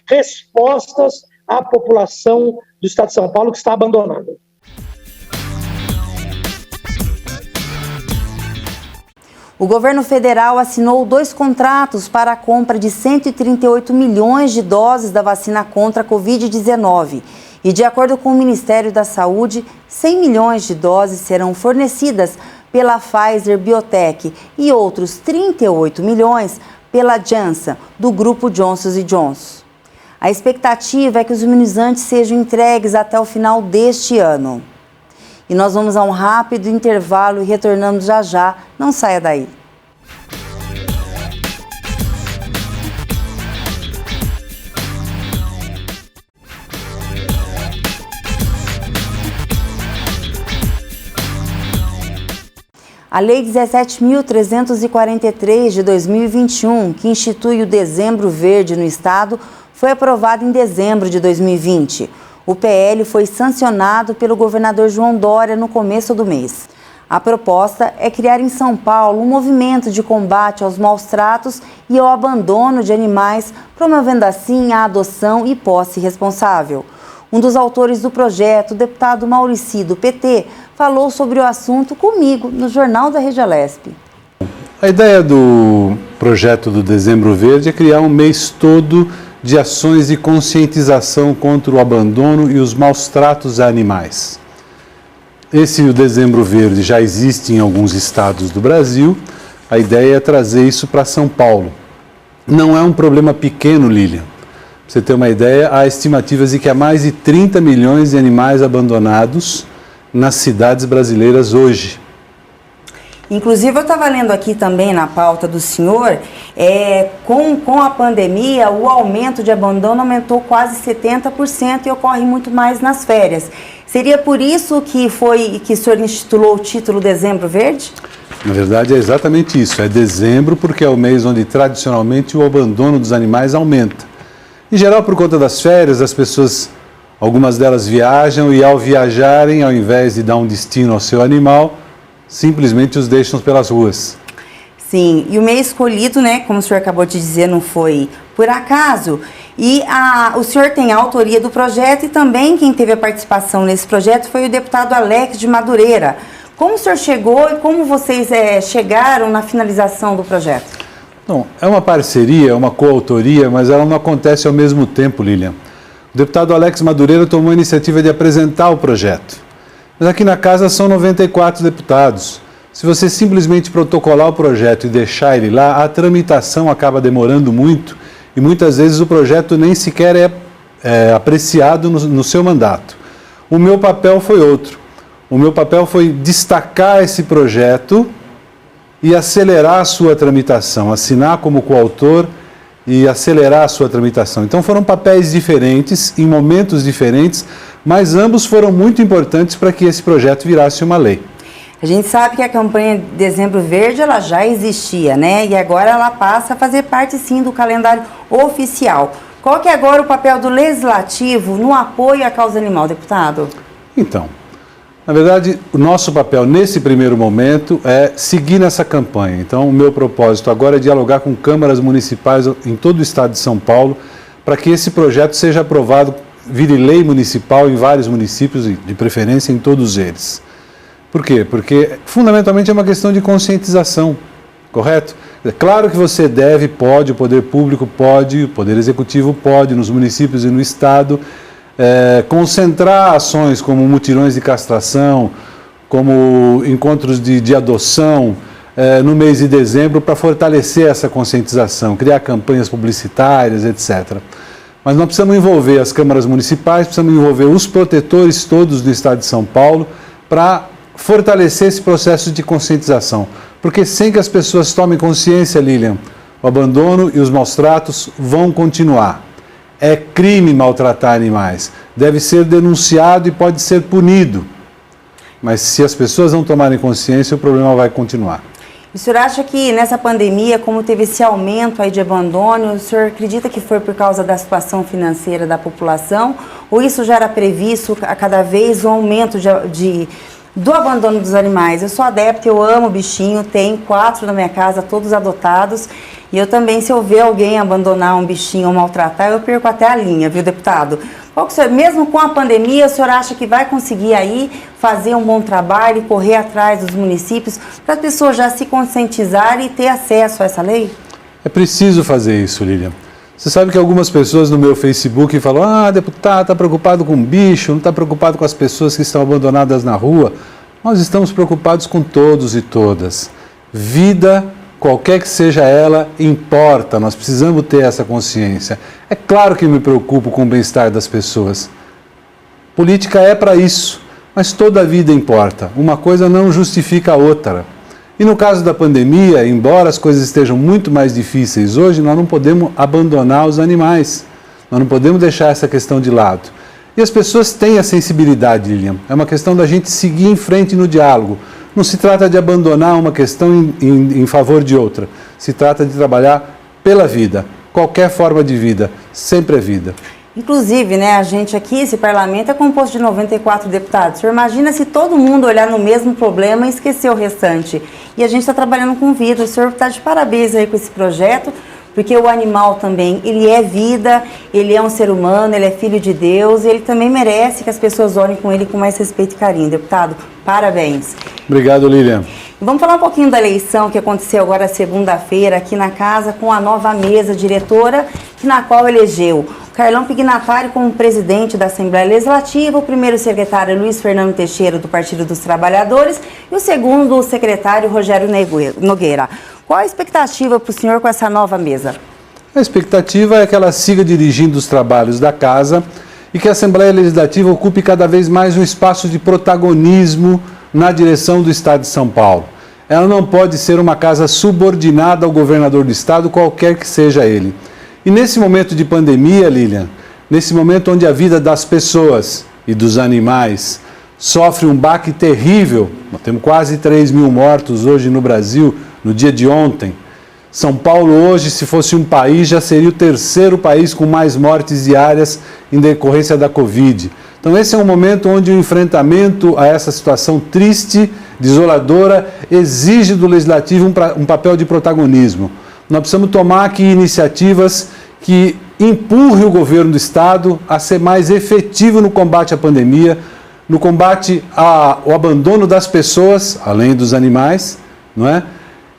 respostas à população do Estado de São Paulo que está abandonada. O governo federal assinou 2 contratos para a compra de 138 milhões de doses da vacina contra a Covid-19. E, de acordo com o Ministério da Saúde, 100 milhões de doses serão fornecidas pela Pfizer Biotech e outros 38 milhões pela Janssen, do grupo Johnson & Johnson. A expectativa é que os imunizantes sejam entregues até o final deste ano. E nós vamos a um rápido intervalo e retornamos já já. Não saia daí. A Lei 17.343 de 2021, que institui o Dezembro Verde no Estado, foi aprovada em dezembro de 2020. O PL foi sancionado pelo governador João Dória no começo do mês. A proposta é criar em São Paulo um movimento de combate aos maus-tratos e ao abandono de animais, promovendo assim a adoção e posse responsável. Um dos autores do projeto, o deputado Maurici, do PT, falou sobre o assunto comigo no Jornal da Rede Alesp. A ideia do projeto do Dezembro Verde é criar um mês todo de ações de conscientização contra o abandono e os maus-tratos a animais. O Dezembro Verde já existe em alguns estados do Brasil. A ideia é trazer isso para São Paulo. Não é um problema pequeno, Lilian. Para você ter uma ideia, há estimativas de que há mais de 30 milhões de animais abandonados nas cidades brasileiras hoje. Inclusive, eu estava lendo aqui também na pauta do senhor, com a pandemia, o aumento de abandono aumentou quase 70% e ocorre muito mais nas férias. Seria por isso que o senhor intitulou o título Dezembro Verde? Na verdade, é exatamente isso. É dezembro porque é o mês onde, tradicionalmente, o abandono dos animais aumenta. Em geral, por conta das férias, as pessoas, algumas delas viajam e, ao viajarem, ao invés de dar um destino ao seu animal, simplesmente os deixam pelas ruas. Sim, e o mês escolhido, né, como o senhor acabou de dizer, não foi por acaso. E o senhor tem a autoria do projeto e também quem teve a participação nesse projeto foi o deputado Alex de Madureira. Como o senhor chegou e como vocês chegaram na finalização do projeto? Não, é uma parceria, é uma coautoria, mas ela não acontece ao mesmo tempo, Lilian. O deputado Alex Madureira tomou a iniciativa de apresentar o projeto. Mas aqui na casa são 94 deputados. Se você simplesmente protocolar o projeto e deixar ele lá, a tramitação acaba demorando muito e muitas vezes o projeto nem sequer é apreciado no seu mandato. O meu papel foi outro. O meu papel foi destacar esse projeto e acelerar a sua tramitação, assinar como coautor e acelerar a sua tramitação. Então foram papéis diferentes, em momentos diferentes, mas ambos foram muito importantes para que esse projeto virasse uma lei. A gente sabe que a campanha Dezembro Verde ela já existia, né? E agora ela passa a fazer parte, sim, do calendário oficial. Qual que é agora o papel do Legislativo no apoio à causa animal, deputado? Então, na verdade, o nosso papel nesse primeiro momento é seguir nessa campanha. Então, o meu propósito agora é dialogar com câmaras municipais em todo o estado de São Paulo para que esse projeto seja aprovado, vire lei municipal em vários municípios e, de preferência, em todos eles. Por quê? Porque, fundamentalmente, é uma questão de conscientização, correto? É claro que você deve, pode, o poder público pode, o poder executivo pode, nos municípios e no estado, concentrar ações como mutirões de castração, como encontros de adoção no mês de dezembro para fortalecer essa conscientização, criar campanhas publicitárias, etc. Mas nós precisamos envolver as câmaras municipais, precisamos envolver os protetores todos do estado de São Paulo para fortalecer esse processo de conscientização. Porque sem que as pessoas tomem consciência, Lilian, o abandono e os maus tratos vão continuar. É crime maltratar animais, deve ser denunciado e pode ser punido. Mas se as pessoas não tomarem consciência, o problema vai continuar. O senhor acha que nessa pandemia, como teve esse aumento aí de abandono, o senhor acredita que foi por causa da situação financeira da população? Ou isso já era previsto a cada vez o aumento do abandono dos animais? Eu sou adepta, eu amo bichinho, tenho 4 na minha casa, todos adotados. E eu também, se eu ver alguém abandonar um bichinho ou maltratar, eu perco até a linha, viu, deputado? Qual que o senhor, mesmo com a pandemia, o senhor acha que vai conseguir aí fazer um bom trabalho e correr atrás dos municípios para as pessoas já se conscientizarem e ter acesso a essa lei? É preciso fazer isso, Lilian. Você sabe que algumas pessoas no meu Facebook falam: deputado, está preocupado com bicho, não está preocupado com as pessoas que estão abandonadas na rua. Nós estamos preocupados com todos e todas. Vida, qualquer que seja ela, importa. Nós precisamos ter essa consciência. É claro que me preocupo com o bem-estar das pessoas. Política é para isso, mas toda a vida importa. Uma coisa não justifica a outra. E no caso da pandemia, embora as coisas estejam muito mais difíceis hoje, nós não podemos abandonar os animais. Nós não podemos deixar essa questão de lado. E as pessoas têm a sensibilidade, Lilian. É uma questão da gente seguir em frente no diálogo. Não se trata de abandonar uma questão em favor de outra. Se trata de trabalhar pela vida. Qualquer forma de vida, sempre é vida. Inclusive, né, a gente aqui, esse parlamento é composto de 94 deputados. O senhor imagina se todo mundo olhar no mesmo problema e esquecer o restante. E a gente está trabalhando com vida. O senhor está de parabéns aí com esse projeto, porque o animal também, ele é vida, ele é um ser humano, ele é filho de Deus, e ele também merece que as pessoas olhem com ele com mais respeito e carinho. Deputado, parabéns. Obrigado, Lilian. Vamos falar um pouquinho da eleição que aconteceu agora segunda-feira aqui na casa com a nova mesa diretora, na qual elegeu o Carlão Pignatari como presidente da Assembleia Legislativa, o primeiro secretário Luiz Fernando Teixeira do Partido dos Trabalhadores e o segundo secretário Rogério Nogueira. Qual a expectativa para o senhor com essa nova mesa? A expectativa é que ela siga dirigindo os trabalhos da casa e que a Assembleia Legislativa ocupe cada vez mais um espaço de protagonismo na direção do Estado de São Paulo. Ela não pode ser uma casa subordinada ao governador do Estado, qualquer que seja ele. E nesse momento de pandemia, Lilian, nesse momento onde a vida das pessoas e dos animais sofre um baque terrível, nós temos quase 3 mil mortos hoje no Brasil, no dia de ontem. São Paulo hoje, se fosse um país, já seria o 3º país com mais mortes diárias em decorrência da Covid. Então esse é um momento onde o enfrentamento a essa situação triste, desoladora, exige do Legislativo um papel de protagonismo. Nós precisamos tomar aqui iniciativas que empurrem o governo do Estado a ser mais efetivo no combate à pandemia, no combate ao abandono das pessoas, além dos animais, não é?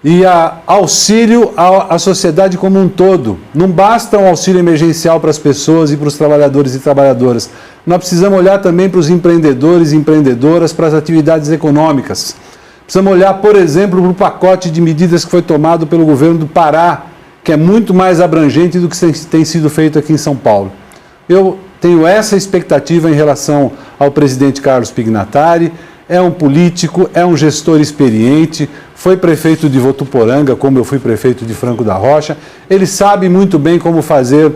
E auxílio à sociedade como um todo. Não basta um auxílio emergencial para as pessoas e para os trabalhadores e trabalhadoras. Nós precisamos olhar também para os empreendedores e empreendedoras, para as atividades econômicas. Precisamos olhar, por exemplo, para o pacote de medidas que foi tomado pelo governo do Pará, que é muito mais abrangente do que tem sido feito aqui em São Paulo. Eu tenho essa expectativa em relação ao presidente Carlos Pignatari. É um político, é um gestor experiente, foi prefeito de Votuporanga, como eu fui prefeito de Franco da Rocha. Ele sabe muito bem como fazer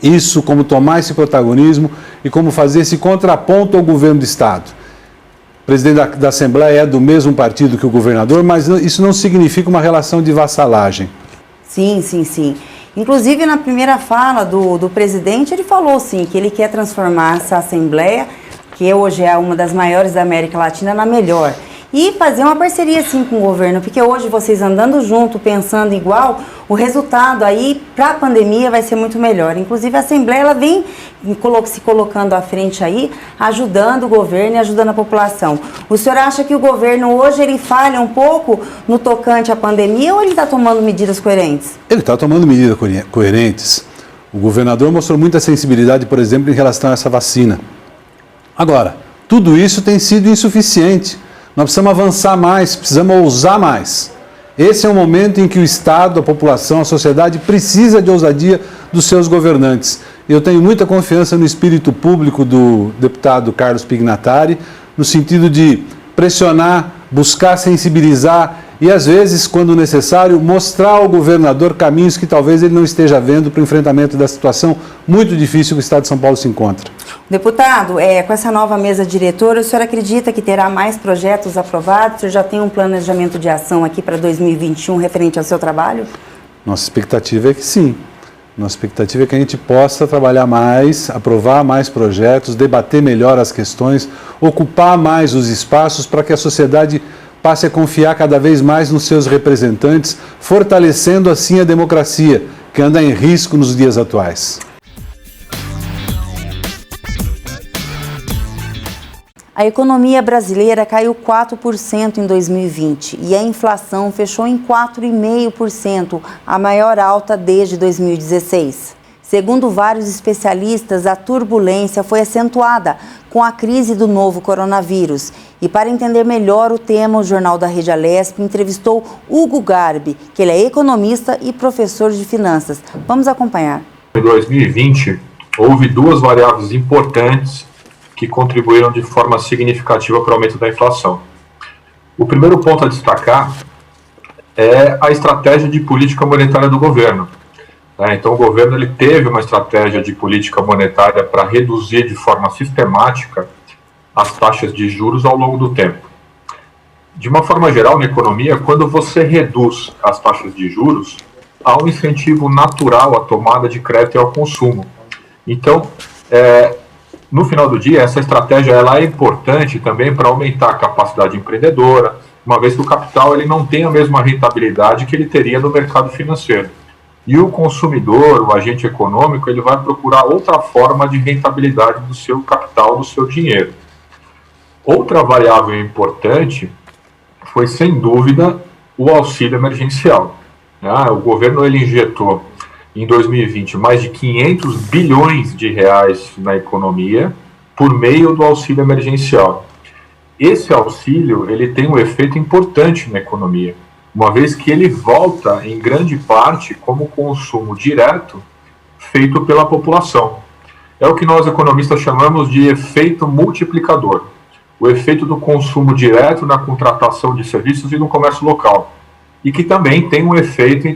isso, como tomar esse protagonismo e como fazer esse contraponto ao governo do Estado. O presidente da Assembleia é do mesmo partido que o governador, mas isso não significa uma relação de vassalagem. Sim, sim, sim. Inclusive, na primeira fala do presidente, ele falou, sim, que ele quer transformar essa Assembleia, que hoje é uma das maiores da América Latina, na melhor. E fazer uma parceria, sim, com o governo, porque hoje vocês andando junto, pensando igual, o resultado aí para a pandemia vai ser muito melhor. Inclusive, a Assembleia ela vem se colocando à frente aí, ajudando o governo e ajudando a população. O senhor acha que o governo hoje ele falha um pouco no tocante à pandemia ou ele está tomando medidas coerentes? Ele está tomando medidas coerentes. O governador mostrou muita sensibilidade, por exemplo, em relação a essa vacina. Agora, tudo isso tem sido insuficiente. Nós precisamos avançar mais, precisamos ousar mais. Esse é o momento em que o Estado, a população, a sociedade precisa de ousadia dos seus governantes. Eu tenho muita confiança no espírito público do deputado Carlos Pignatari, no sentido de pressionar, buscar sensibilizar e, às vezes, quando necessário, mostrar ao governador caminhos que talvez ele não esteja vendo para o enfrentamento da situação muito difícil que o Estado de São Paulo se encontra. Deputado, com essa nova mesa diretora, o senhor acredita que terá mais projetos aprovados? O senhor já tem um planejamento de ação aqui para 2021 referente ao seu trabalho? Nossa expectativa é que sim. Nossa expectativa é que a gente possa trabalhar mais, aprovar mais projetos, debater melhor as questões, ocupar mais os espaços para que a sociedade passe a confiar cada vez mais nos seus representantes, fortalecendo assim a democracia, que anda em risco nos dias atuais. A economia brasileira caiu 4% em 2020 e a inflação fechou em 4,5%, a maior alta desde 2016. Segundo vários especialistas, a turbulência foi acentuada com a crise do novo coronavírus. E para entender melhor o tema, o Jornal da Rede Alesp entrevistou Hugo Garbi, que ele é economista e professor de finanças. Vamos acompanhar. Em 2020, houve duas variáveis importantes que contribuíram de forma significativa para o aumento da inflação. O primeiro ponto a destacar é a estratégia de política monetária do governo. Então, o governo ele teve uma estratégia de política monetária para reduzir de forma sistemática as taxas de juros ao longo do tempo. De uma forma geral, na economia, quando você reduz as taxas de juros, há um incentivo natural à tomada de crédito e ao consumo. Então, no final do dia, essa estratégia ela é importante também para aumentar a capacidade empreendedora, uma vez que o capital ele não tem a mesma rentabilidade que ele teria no mercado financeiro. E o consumidor, o agente econômico, ele vai procurar outra forma de rentabilidade do seu capital, do seu dinheiro. Outra variável importante foi, sem dúvida, o auxílio emergencial. O governo ele injetou em 2020 mais de 500 bilhões de reais na economia por meio do auxílio emergencial. Esse auxílio ele tem um efeito importante na economia, uma vez que ele volta em grande parte como consumo direto feito pela população. É o que nós economistas chamamos de efeito multiplicador, o efeito do consumo direto na contratação de serviços e no comércio local, e que também tem um efeito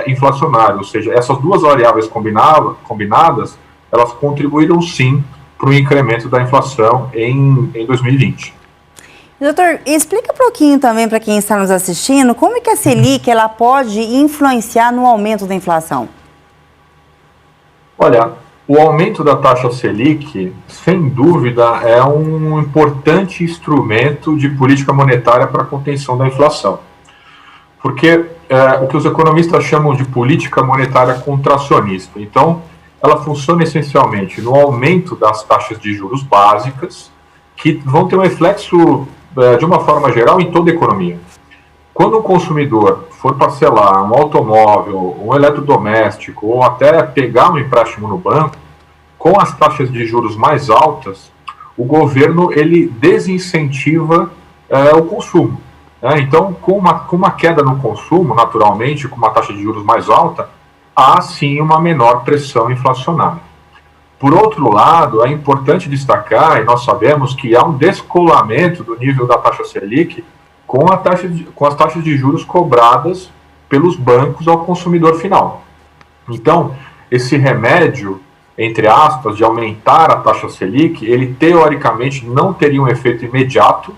inflacionário, ou seja, essas duas variáveis combinadas, elas contribuíram sim para o incremento da inflação em 2020. Doutor, explica um pouquinho também para quem está nos assistindo, como é que a Selic ela pode influenciar no aumento da inflação? Olha, o aumento da taxa Selic, sem dúvida, é um importante instrumento de política monetária para a contenção da inflação. Porque o que os economistas chamam de política monetária contracionista. Então, ela funciona essencialmente no aumento das taxas de juros básicas, que vão ter um reflexo, de uma forma geral, em toda a economia. Quando o consumidor for parcelar um automóvel, um eletrodoméstico, ou até pegar um empréstimo no banco, com as taxas de juros mais altas, o governo ele desincentiva o consumo. Então, com uma queda no consumo, naturalmente, com uma taxa de juros mais alta, há sim uma menor pressão inflacionária. Por outro lado, é importante destacar, e nós sabemos que há um descolamento do nível da taxa Selic com as taxas de juros cobradas pelos bancos ao consumidor final. Então, esse remédio, entre aspas, de aumentar a taxa Selic, ele teoricamente não teria um efeito imediato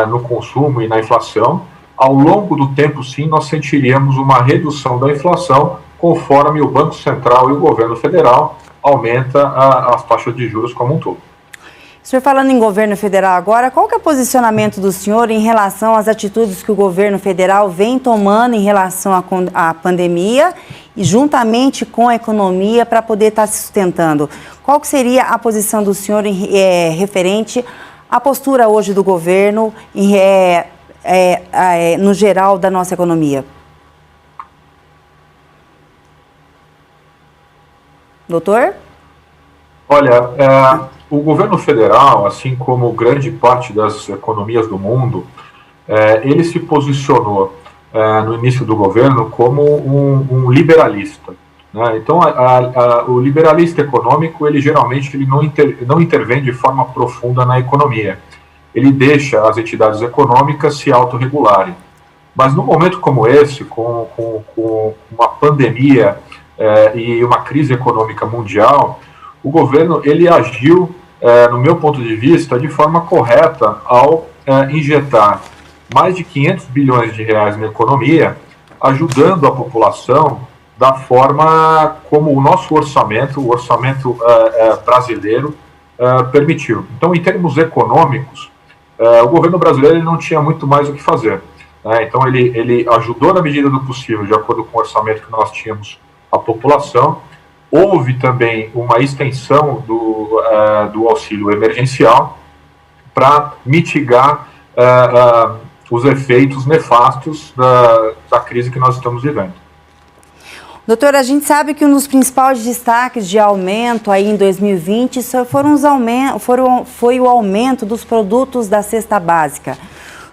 no consumo e na inflação. Ao longo do tempo, sim, nós sentiríamos uma redução da inflação conforme o Banco Central e o governo federal aumenta as taxas de juros como um todo. O senhor falando em governo federal agora, qual que é o posicionamento do senhor em relação às atitudes que o governo federal vem tomando em relação à pandemia e juntamente com a economia para poder estar se sustentando? Qual que seria a posição do senhor referente à postura hoje do governo no geral da nossa economia? Doutor? Olha, o governo federal, assim como grande parte das economias do mundo, ele se posicionou no início do governo como um liberalista. né? Então, o liberalista econômico, ele geralmente não intervém de forma profunda na economia. Ele deixa as entidades econômicas se autorregularem. Mas num momento como esse, com uma pandemia e uma crise econômica mundial, o governo ele agiu, no meu ponto de vista, de forma correta ao injetar mais de 500 bilhões de reais na economia, ajudando a população da forma como o nosso orçamento, o orçamento brasileiro, permitiu. Então, em termos econômicos, o governo brasileiro ele não tinha muito mais o que fazer. Então, ele ajudou na medida do possível, de acordo com o orçamento que nós tínhamos, a população. Houve também uma extensão do auxílio emergencial para mitigar os efeitos nefastos da crise que nós estamos vivendo. Doutor, a gente sabe que um dos principais destaques de aumento aí em 2020 foi o aumento dos produtos da cesta básica.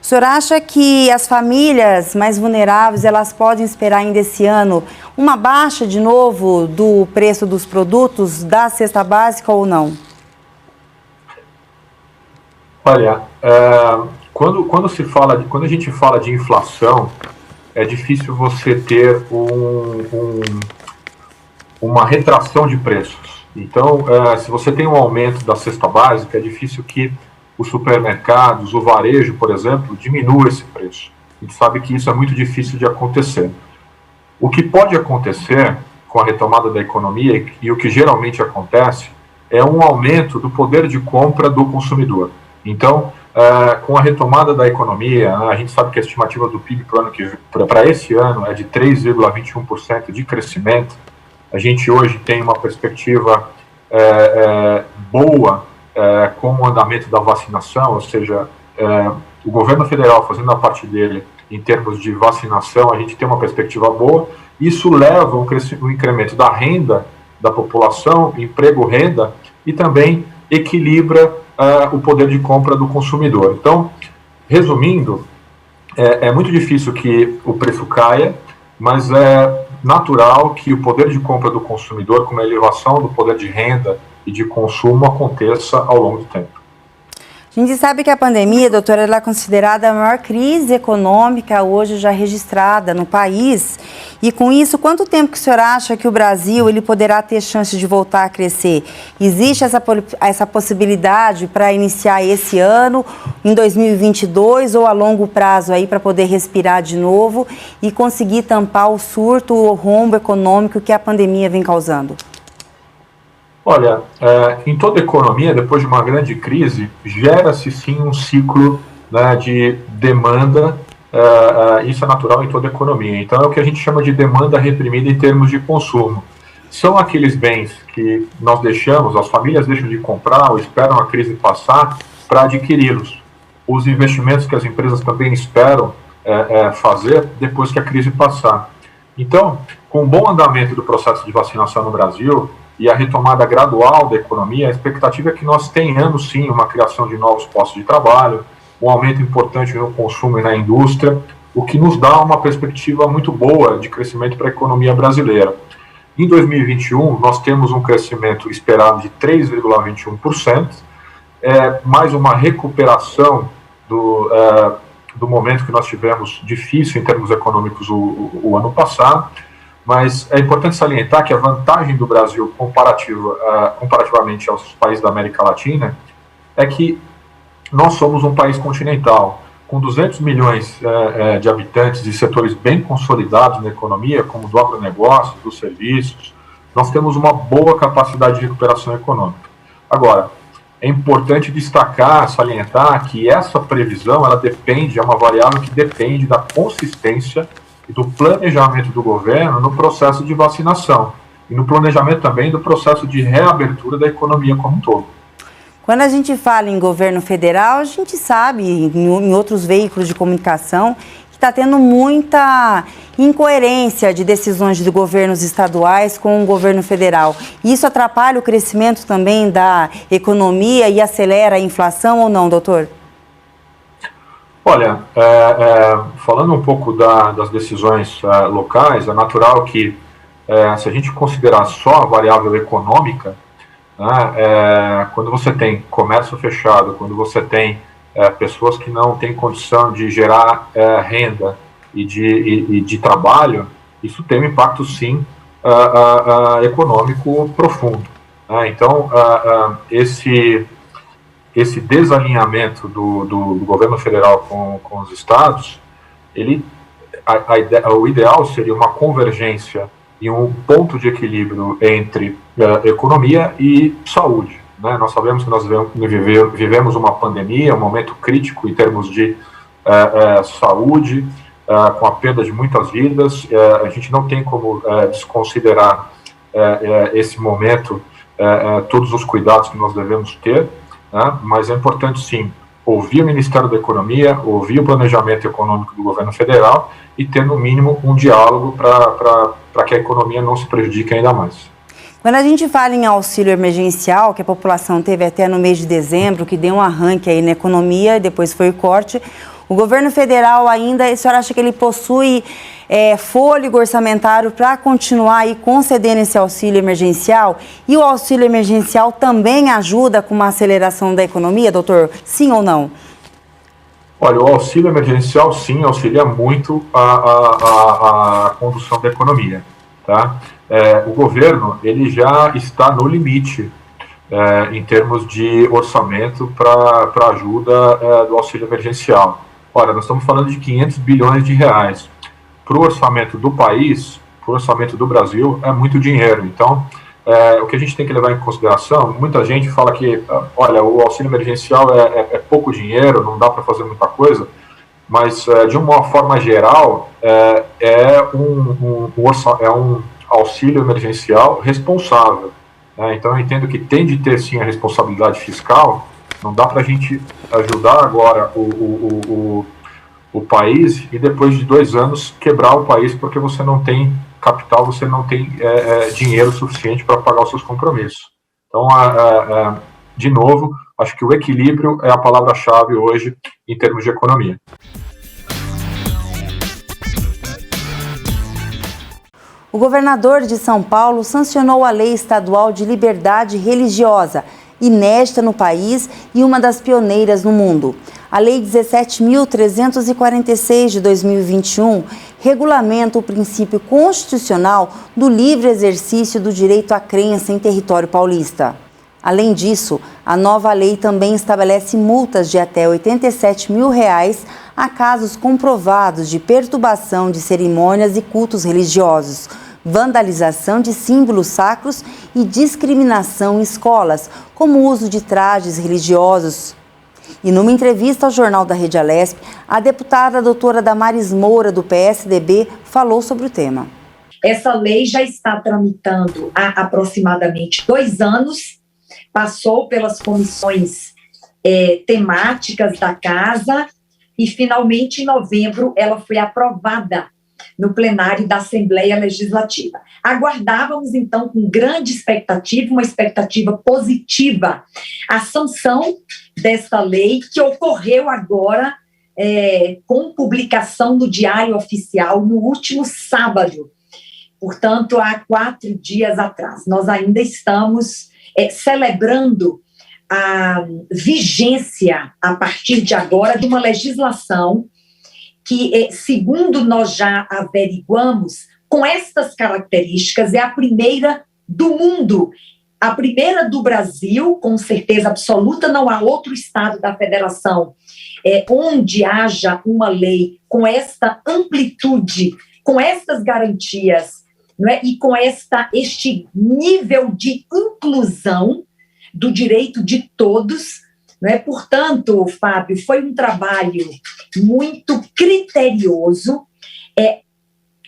O senhor acha que as famílias mais vulneráveis, elas podem esperar ainda esse ano uma baixa de novo do preço dos produtos da cesta básica ou não? Olha, quando a gente fala de inflação, é difícil você ter uma retração de preços. Então, se você tem um aumento da cesta básica, é difícil que os supermercados, o varejo, por exemplo, diminua esse preço. A gente sabe que isso é muito difícil de acontecer. O que pode acontecer com a retomada da economia, e o que geralmente acontece, é um aumento do poder de compra do consumidor. Então, com a retomada da economia, a gente sabe que a estimativa do PIB para esse ano é de 3,21% de crescimento. A gente hoje tem uma perspectiva boa com o andamento da vacinação, ou seja, o governo federal fazendo a parte dele em termos de vacinação, a gente tem uma perspectiva boa. Isso leva um incremento da renda da população, emprego-renda, e também equilibra o poder de compra do consumidor. Então, resumindo, é muito difícil que o preço caia, mas é natural que o poder de compra do consumidor, com a elevação do poder de renda e de consumo, aconteça ao longo do tempo. A gente sabe que a pandemia, doutora, ela é considerada a maior crise econômica hoje já registrada no país. E com isso, quanto tempo que o senhor acha que o Brasil ele poderá ter chance de voltar a crescer? Existe essa possibilidade para iniciar esse ano, em 2022, ou a longo prazo aí para poder respirar de novo e conseguir tampar o surto, o rombo econômico que a pandemia vem causando? Olha, em toda economia, depois de uma grande crise, gera-se sim um ciclo, né, de demanda, isso é natural em toda economia. Então é o que a gente chama de demanda reprimida em termos de consumo. São aqueles bens que nós deixamos, as famílias deixam de comprar ou esperam a crise passar para adquiri-los. Os investimentos que as empresas também esperam fazer depois que a crise passar. Então, com o bom andamento do processo de vacinação no Brasil, e a retomada gradual da economia, a expectativa é que nós tenhamos, sim, uma criação de novos postos de trabalho, um aumento importante no consumo e na indústria, o que nos dá uma perspectiva muito boa de crescimento para a economia brasileira. Em 2021, nós temos um crescimento esperado de 3,21%, mais uma recuperação do momento que nós tivemos difícil em termos econômicos o ano passado. Mas é importante salientar que a vantagem do Brasil comparativamente aos países da América Latina é que nós somos um país continental, com 200 milhões de habitantes e setores bem consolidados na economia, como do agronegócio, dos serviços. Nós temos uma boa capacidade de recuperação econômica. Agora, é importante destacar, salientar que essa previsão, ela é uma variável que depende da consistência e do planejamento do governo no processo de vacinação e no planejamento também do processo de reabertura da economia como um todo. Quando a gente fala em governo federal, a gente sabe, em outros veículos de comunicação, que está tendo muita incoerência de decisões de governos estaduais com o governo federal. Isso atrapalha o crescimento também da economia e acelera a inflação ou não, doutor? Olha, falando um pouco das decisões locais, é natural que se a gente considerar só a variável econômica, né, quando você tem comércio fechado, quando você tem pessoas que não têm condição de gerar renda e de trabalho, isso tem um impacto, sim, econômico profundo. Né? Então, esse desalinhamento do governo federal com os estados, o ideal seria uma convergência e um ponto de equilíbrio entre economia e saúde. Né? Nós sabemos que nós vivemos uma pandemia, um momento crítico em termos de saúde, com a perda de muitas vidas. A gente não tem como desconsiderar esse momento, todos os cuidados que nós devemos ter, né? Mas é importante, sim, ouvir o Ministério da Economia, ouvir o planejamento econômico do governo federal e ter, no mínimo, um diálogo para que a economia não se prejudique ainda mais. Quando a gente fala em auxílio emergencial, que a população teve até no mês de dezembro, que deu um arranque aí na economia, depois foi o corte, o governo federal ainda, a senhora acha que ele possui fôlego orçamentário para continuar aí concedendo esse auxílio emergencial? E o auxílio emergencial também ajuda com uma aceleração da economia, doutor? Sim ou não? Olha, o auxílio emergencial, sim, auxilia muito a condução da economia, tá? O governo, ele já está no limite em termos de orçamento para ajuda do auxílio emergencial. Olha, nós estamos falando de 500 bilhões de reais. Para o orçamento do país, para o orçamento do Brasil, é muito dinheiro. Então, o que a gente tem que levar em consideração, muita gente fala que, olha, o auxílio emergencial é pouco dinheiro, não dá para fazer muita coisa, mas, de uma forma geral, é um auxílio emergencial responsável. Né? Então, eu entendo que tem de ter, sim, a responsabilidade fiscal. Não dá para a gente ajudar agora o país e depois de 2 anos quebrar o país porque você não tem capital, você não tem dinheiro suficiente para pagar os seus compromissos. Então, de novo, acho que o equilíbrio é a palavra-chave hoje em termos de economia. O governador de São Paulo sancionou a Lei Estadual de Liberdade Religiosa, inédita no país e uma das pioneiras no mundo. A Lei 17.346 de 2021 regulamenta o princípio constitucional do livre exercício do direito à crença em território paulista. Além disso, a nova lei também estabelece multas de até R$ 87 mil a casos comprovados de perturbação de cerimônias e cultos religiosos, vandalização de símbolos sacros e discriminação em escolas, como o uso de trajes religiosos. E numa entrevista ao Jornal da Rede Alesp, a deputada doutora Damares Moura, do PSDB, falou sobre o tema. Essa lei já está tramitando há aproximadamente 2 anos, passou pelas comissões temáticas da Casa e, finalmente, em novembro, ela foi aprovada no plenário da Assembleia Legislativa. Aguardávamos, então, com grande expectativa, uma expectativa positiva, a sanção desta lei, que ocorreu agora com publicação no Diário Oficial no último sábado, portanto, há 4 dias atrás. Nós ainda estamos celebrando a vigência, a partir de agora, de uma legislação que, segundo nós já averiguamos, com estas características, é a primeira do mundo, a primeira do Brasil, com certeza absoluta. Não há outro estado da federação onde haja uma lei com esta amplitude, com estas garantias, não é? E com este nível de inclusão do direito de todos. Não é? Portanto, Fábio, foi um trabalho muito criterioso,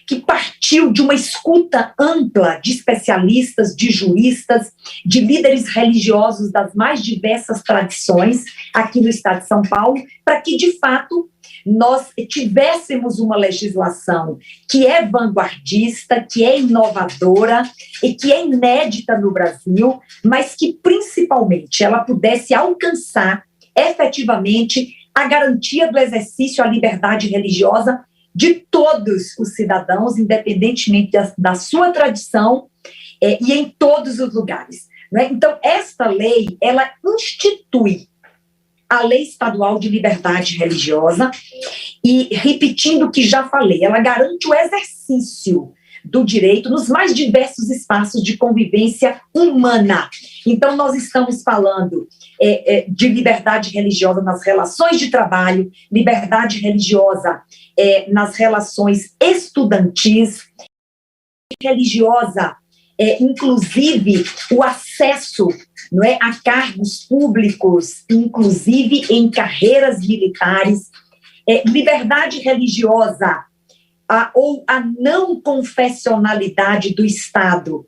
que partiu de uma escuta ampla de especialistas, de juristas, de líderes religiosos das mais diversas tradições aqui no estado de São Paulo, para que, de fato, nós tivéssemos uma legislação que é vanguardista, que é inovadora e que é inédita no Brasil, mas que, principalmente, ela pudesse alcançar efetivamente a garantia do exercício à liberdade religiosa de todos os cidadãos, independentemente da sua tradição, e em todos os lugares. Né? Então, esta lei, ela institui a Lei Estadual de Liberdade Religiosa e, repetindo o que já falei, ela garante o exercício do direito nos mais diversos espaços de convivência humana. Então, nós estamos falando de liberdade religiosa nas relações de trabalho, liberdade religiosa nas relações estudantis, religiosa, inclusive o acesso, não é, a cargos públicos, inclusive em carreiras militares, liberdade religiosa ou a não confessionalidade do Estado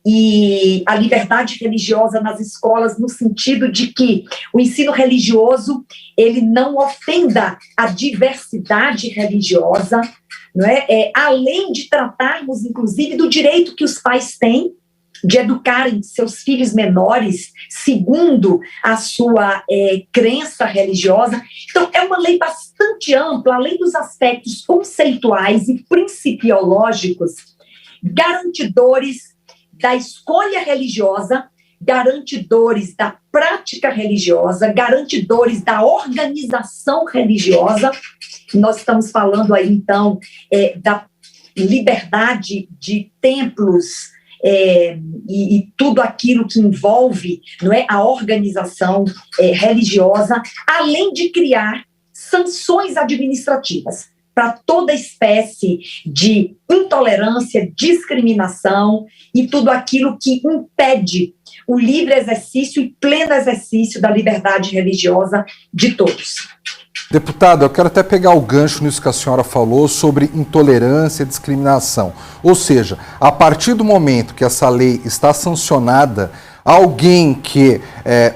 e a liberdade religiosa nas escolas, no sentido de que o ensino religioso ele não ofenda a diversidade religiosa, não é? Além de tratarmos, inclusive, do direito que os pais têm de educarem seus filhos menores segundo a sua crença religiosa. Então, é uma lei bastante ampla, além dos aspectos conceituais e principiológicos, garantidores da escolha religiosa, garantidores da prática religiosa, garantidores da organização religiosa. Nós estamos falando aí, então, da liberdade de templos, e tudo aquilo que envolve, não é, a organização religiosa, além de criar sanções administrativas para toda espécie de intolerância, discriminação e tudo aquilo que impede o livre exercício e pleno exercício da liberdade religiosa de todos. Deputado, eu quero até pegar o gancho nisso que a senhora falou sobre intolerância e discriminação. Ou seja, a partir do momento que essa lei está sancionada, alguém que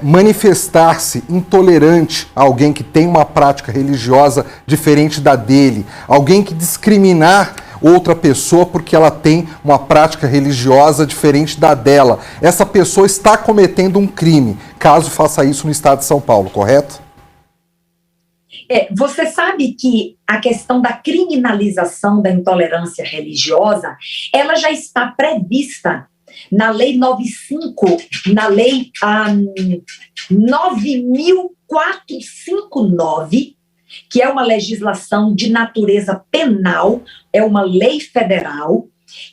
manifestar-se intolerante a alguém que tem uma prática religiosa diferente da dele, alguém que discriminar outra pessoa porque ela tem uma prática religiosa diferente da dela, essa pessoa está cometendo um crime, caso faça isso no estado de São Paulo, correto? Você sabe que a questão da criminalização da intolerância religiosa, ela já está prevista na Lei 95, na Lei 9.459, que é uma legislação de natureza penal, é uma lei federal,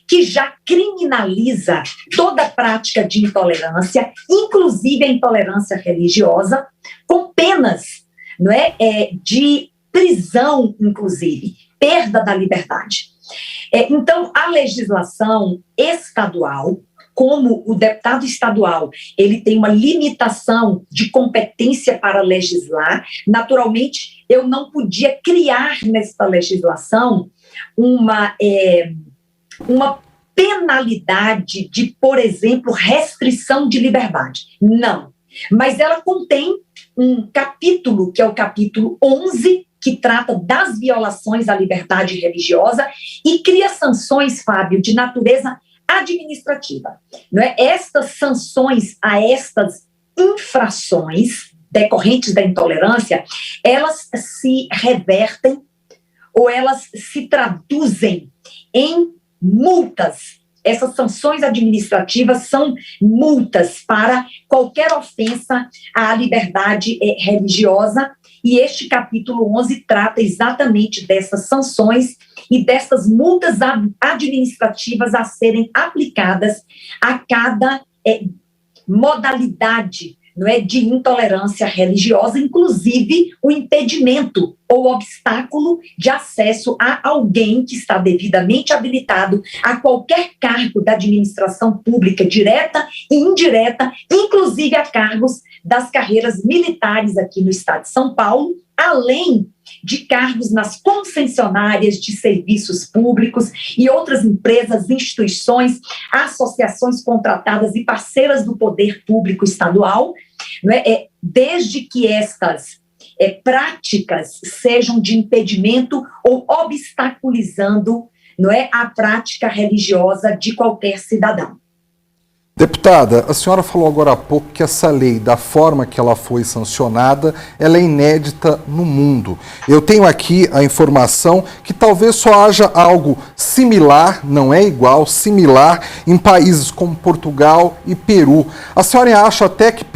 que já criminaliza toda prática de intolerância, inclusive a intolerância religiosa, com penas, não é, de prisão, inclusive, perda da liberdade. Então, a legislação estadual, como o deputado estadual, ele tem uma limitação de competência para legislar, naturalmente, eu não podia criar nesta legislação uma penalidade de, por exemplo, restrição de liberdade. Não. Mas ela contém um capítulo, que é o capítulo 11, que trata das violações à liberdade religiosa e cria sanções, Fábio, de natureza administrativa. Não é? Estas sanções a estas infrações decorrentes da intolerância, elas se revertem ou elas se traduzem em multas. Essas sanções administrativas são multas para qualquer ofensa à liberdade religiosa, e este capítulo 11 trata exatamente dessas sanções e dessas multas administrativas a serem aplicadas a cada modalidade, não é, de intolerância religiosa, inclusive o impedimento ou obstáculo de acesso a alguém que está devidamente habilitado a qualquer cargo da administração pública, direta e indireta, inclusive a cargos das carreiras militares aqui no estado de São Paulo, além de cargos nas concessionárias de serviços públicos e outras empresas, instituições, associações contratadas e parceiras do poder público estadual, não é? Desde que estas práticas sejam de impedimento ou obstaculizando, não é, a prática religiosa de qualquer cidadão. Deputada, a senhora falou agora há pouco que essa lei, da forma que ela foi sancionada, ela é inédita no mundo. Eu tenho aqui a informação que talvez só haja algo similar, não é igual, similar, em países como Portugal e Peru. A senhora acha até que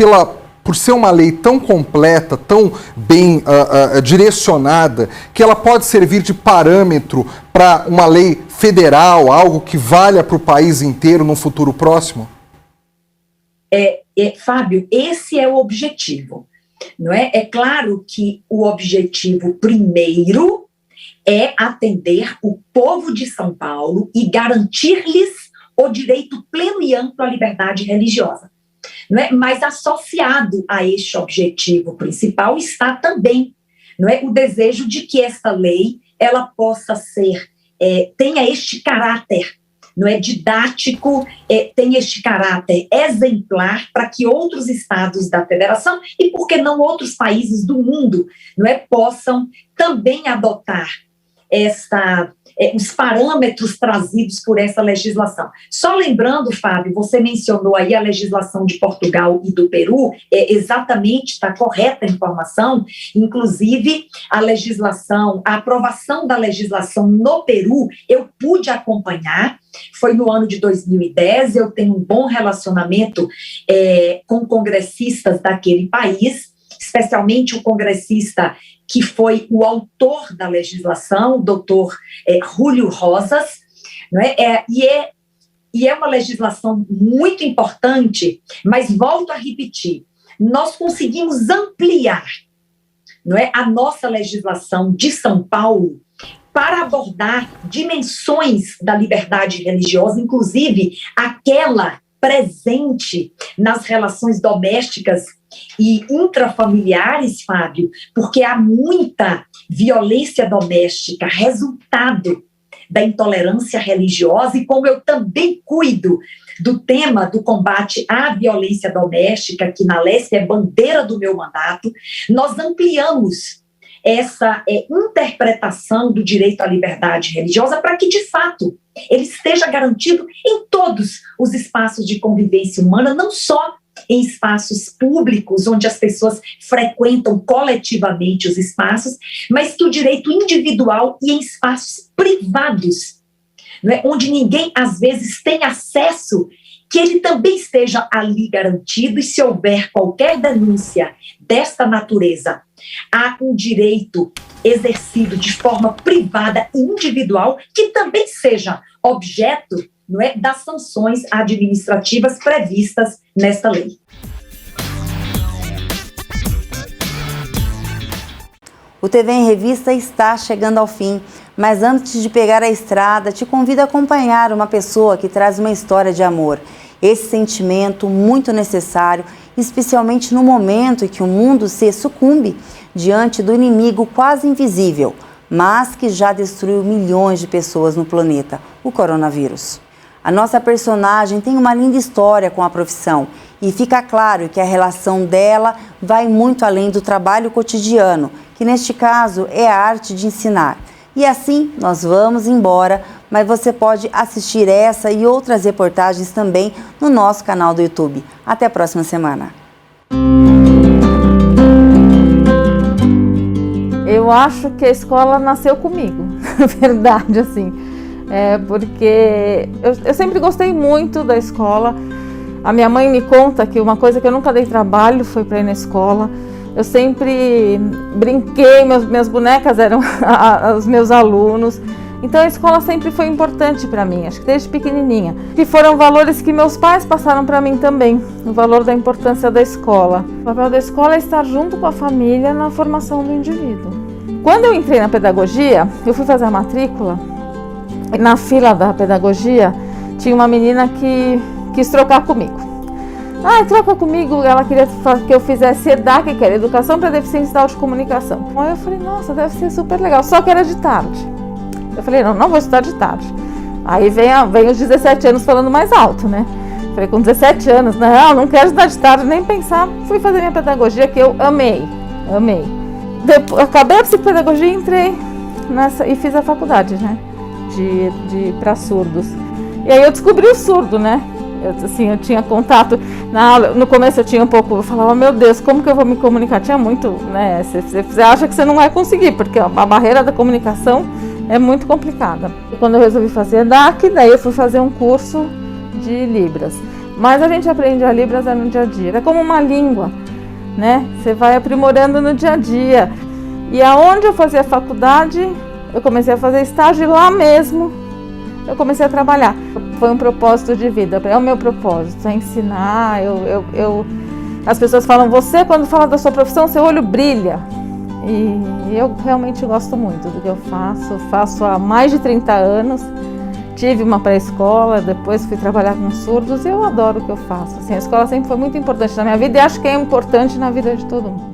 por ser uma lei tão completa, tão bem direcionada, que ela pode servir de parâmetro para uma lei federal, algo que valha para o país inteiro no futuro próximo? Fábio, esse é o objetivo, não é? É claro que o objetivo primeiro é atender o povo de São Paulo e garantir-lhes o direito pleno e amplo à liberdade religiosa. Não é? Mas associado a este objetivo principal está também, não é, o desejo de que essa lei ela possa ser, tenha este caráter, não é, didático, tem este caráter exemplar para que outros estados da federação e, por que não, outros países do mundo, não é, possam também adotar os parâmetros trazidos por essa legislação. Só lembrando, Fábio, você mencionou aí a legislação de Portugal e do Peru, exatamente, está correta a informação, inclusive a aprovação da legislação no Peru, eu pude acompanhar, foi no ano de 2010, eu tenho um bom relacionamento com congressistas daquele país, especialmente o congressista que foi o autor da legislação, o doutor Júlio Rosas, não é? E é uma legislação muito importante, mas volto a repetir, nós conseguimos ampliar, não é, a nossa legislação de São Paulo para abordar dimensões da liberdade religiosa, inclusive aquela presente nas relações domésticas e intrafamiliares, Fábio, porque há muita violência doméstica, resultado da intolerância religiosa, e como eu também cuido do tema do combate à violência doméstica, que na LESP é bandeira do meu mandato, nós ampliamos essa interpretação do direito à liberdade religiosa para que, de fato, ele esteja garantido em todos os espaços de convivência humana, não só em espaços públicos, onde as pessoas frequentam coletivamente os espaços, mas que o direito individual e em espaços privados, não é? Onde ninguém, às vezes, tem acesso, que ele também esteja ali garantido, e se houver qualquer denúncia desta natureza, há um direito exercido de forma privada e individual, que também seja objeto, não é, das sanções administrativas previstas nesta lei. O TV em Revista está chegando ao fim, mas antes de pegar a estrada, te convido a acompanhar uma pessoa que traz uma história de amor. Esse sentimento muito necessário, especialmente no momento em que o mundo se sucumbe diante do inimigo quase invisível, mas que já destruiu milhões de pessoas no planeta, o coronavírus. A nossa personagem tem uma linda história com a profissão e fica claro que a relação dela vai muito além do trabalho cotidiano, que neste caso é a arte de ensinar. E assim nós vamos embora, mas você pode assistir essa e outras reportagens também no nosso canal do YouTube. Até a próxima semana. Eu acho que a escola nasceu comigo, na verdade, assim. Porque eu sempre gostei muito da escola. A minha mãe me conta que uma coisa que eu nunca dei trabalho foi para ir na escola. Eu sempre brinquei, minhas bonecas eram os meus alunos. Então a escola sempre foi importante para mim, acho que desde pequenininha. E foram valores que meus pais passaram para mim também, o valor da importância da escola. O papel da escola é estar junto com a família na formação do indivíduo. Quando eu entrei na pedagogia, eu fui fazer a matrícula. Na fila da pedagogia, tinha uma menina que quis trocar comigo. Troca comigo, ela queria que eu fizesse EDAC, que era Educação para Deficientes de Comunicação. Aí eu falei, nossa, deve ser super legal, só que era de tarde. Eu falei, não vou estudar de tarde. Aí vem os 17 anos falando mais alto, né? Falei, com 17 anos, não quero estudar de tarde, nem pensar. Fui fazer minha pedagogia, que eu amei. Depois, acabei a psicopedagogia e entrei nessa, e fiz a faculdade, né? Para surdos. E aí eu descobri o surdo, né? Eu tinha contato na aula, no começo eu tinha um pouco, eu falava, meu Deus, como que eu vou me comunicar? Tinha muito, né, você acha que você não vai conseguir, porque a barreira da comunicação é muito complicada. E quando eu resolvi fazer a DAC, daí eu fui fazer um curso de Libras. Mas a gente aprende a Libras no dia a dia, é como uma língua, né? Você vai aprimorando no dia a dia. E aonde eu fazia faculdade, eu comecei a fazer estágio lá mesmo, eu comecei a trabalhar. Foi um propósito de vida, é o meu propósito, é ensinar. As pessoas falam, você quando fala da sua profissão, seu olho brilha. E eu realmente gosto muito do que eu faço há mais de 30 anos. Tive uma pré-escola, depois fui trabalhar com surdos e eu adoro o que eu faço. Assim, a escola sempre foi muito importante na minha vida e acho que é importante na vida de todo mundo.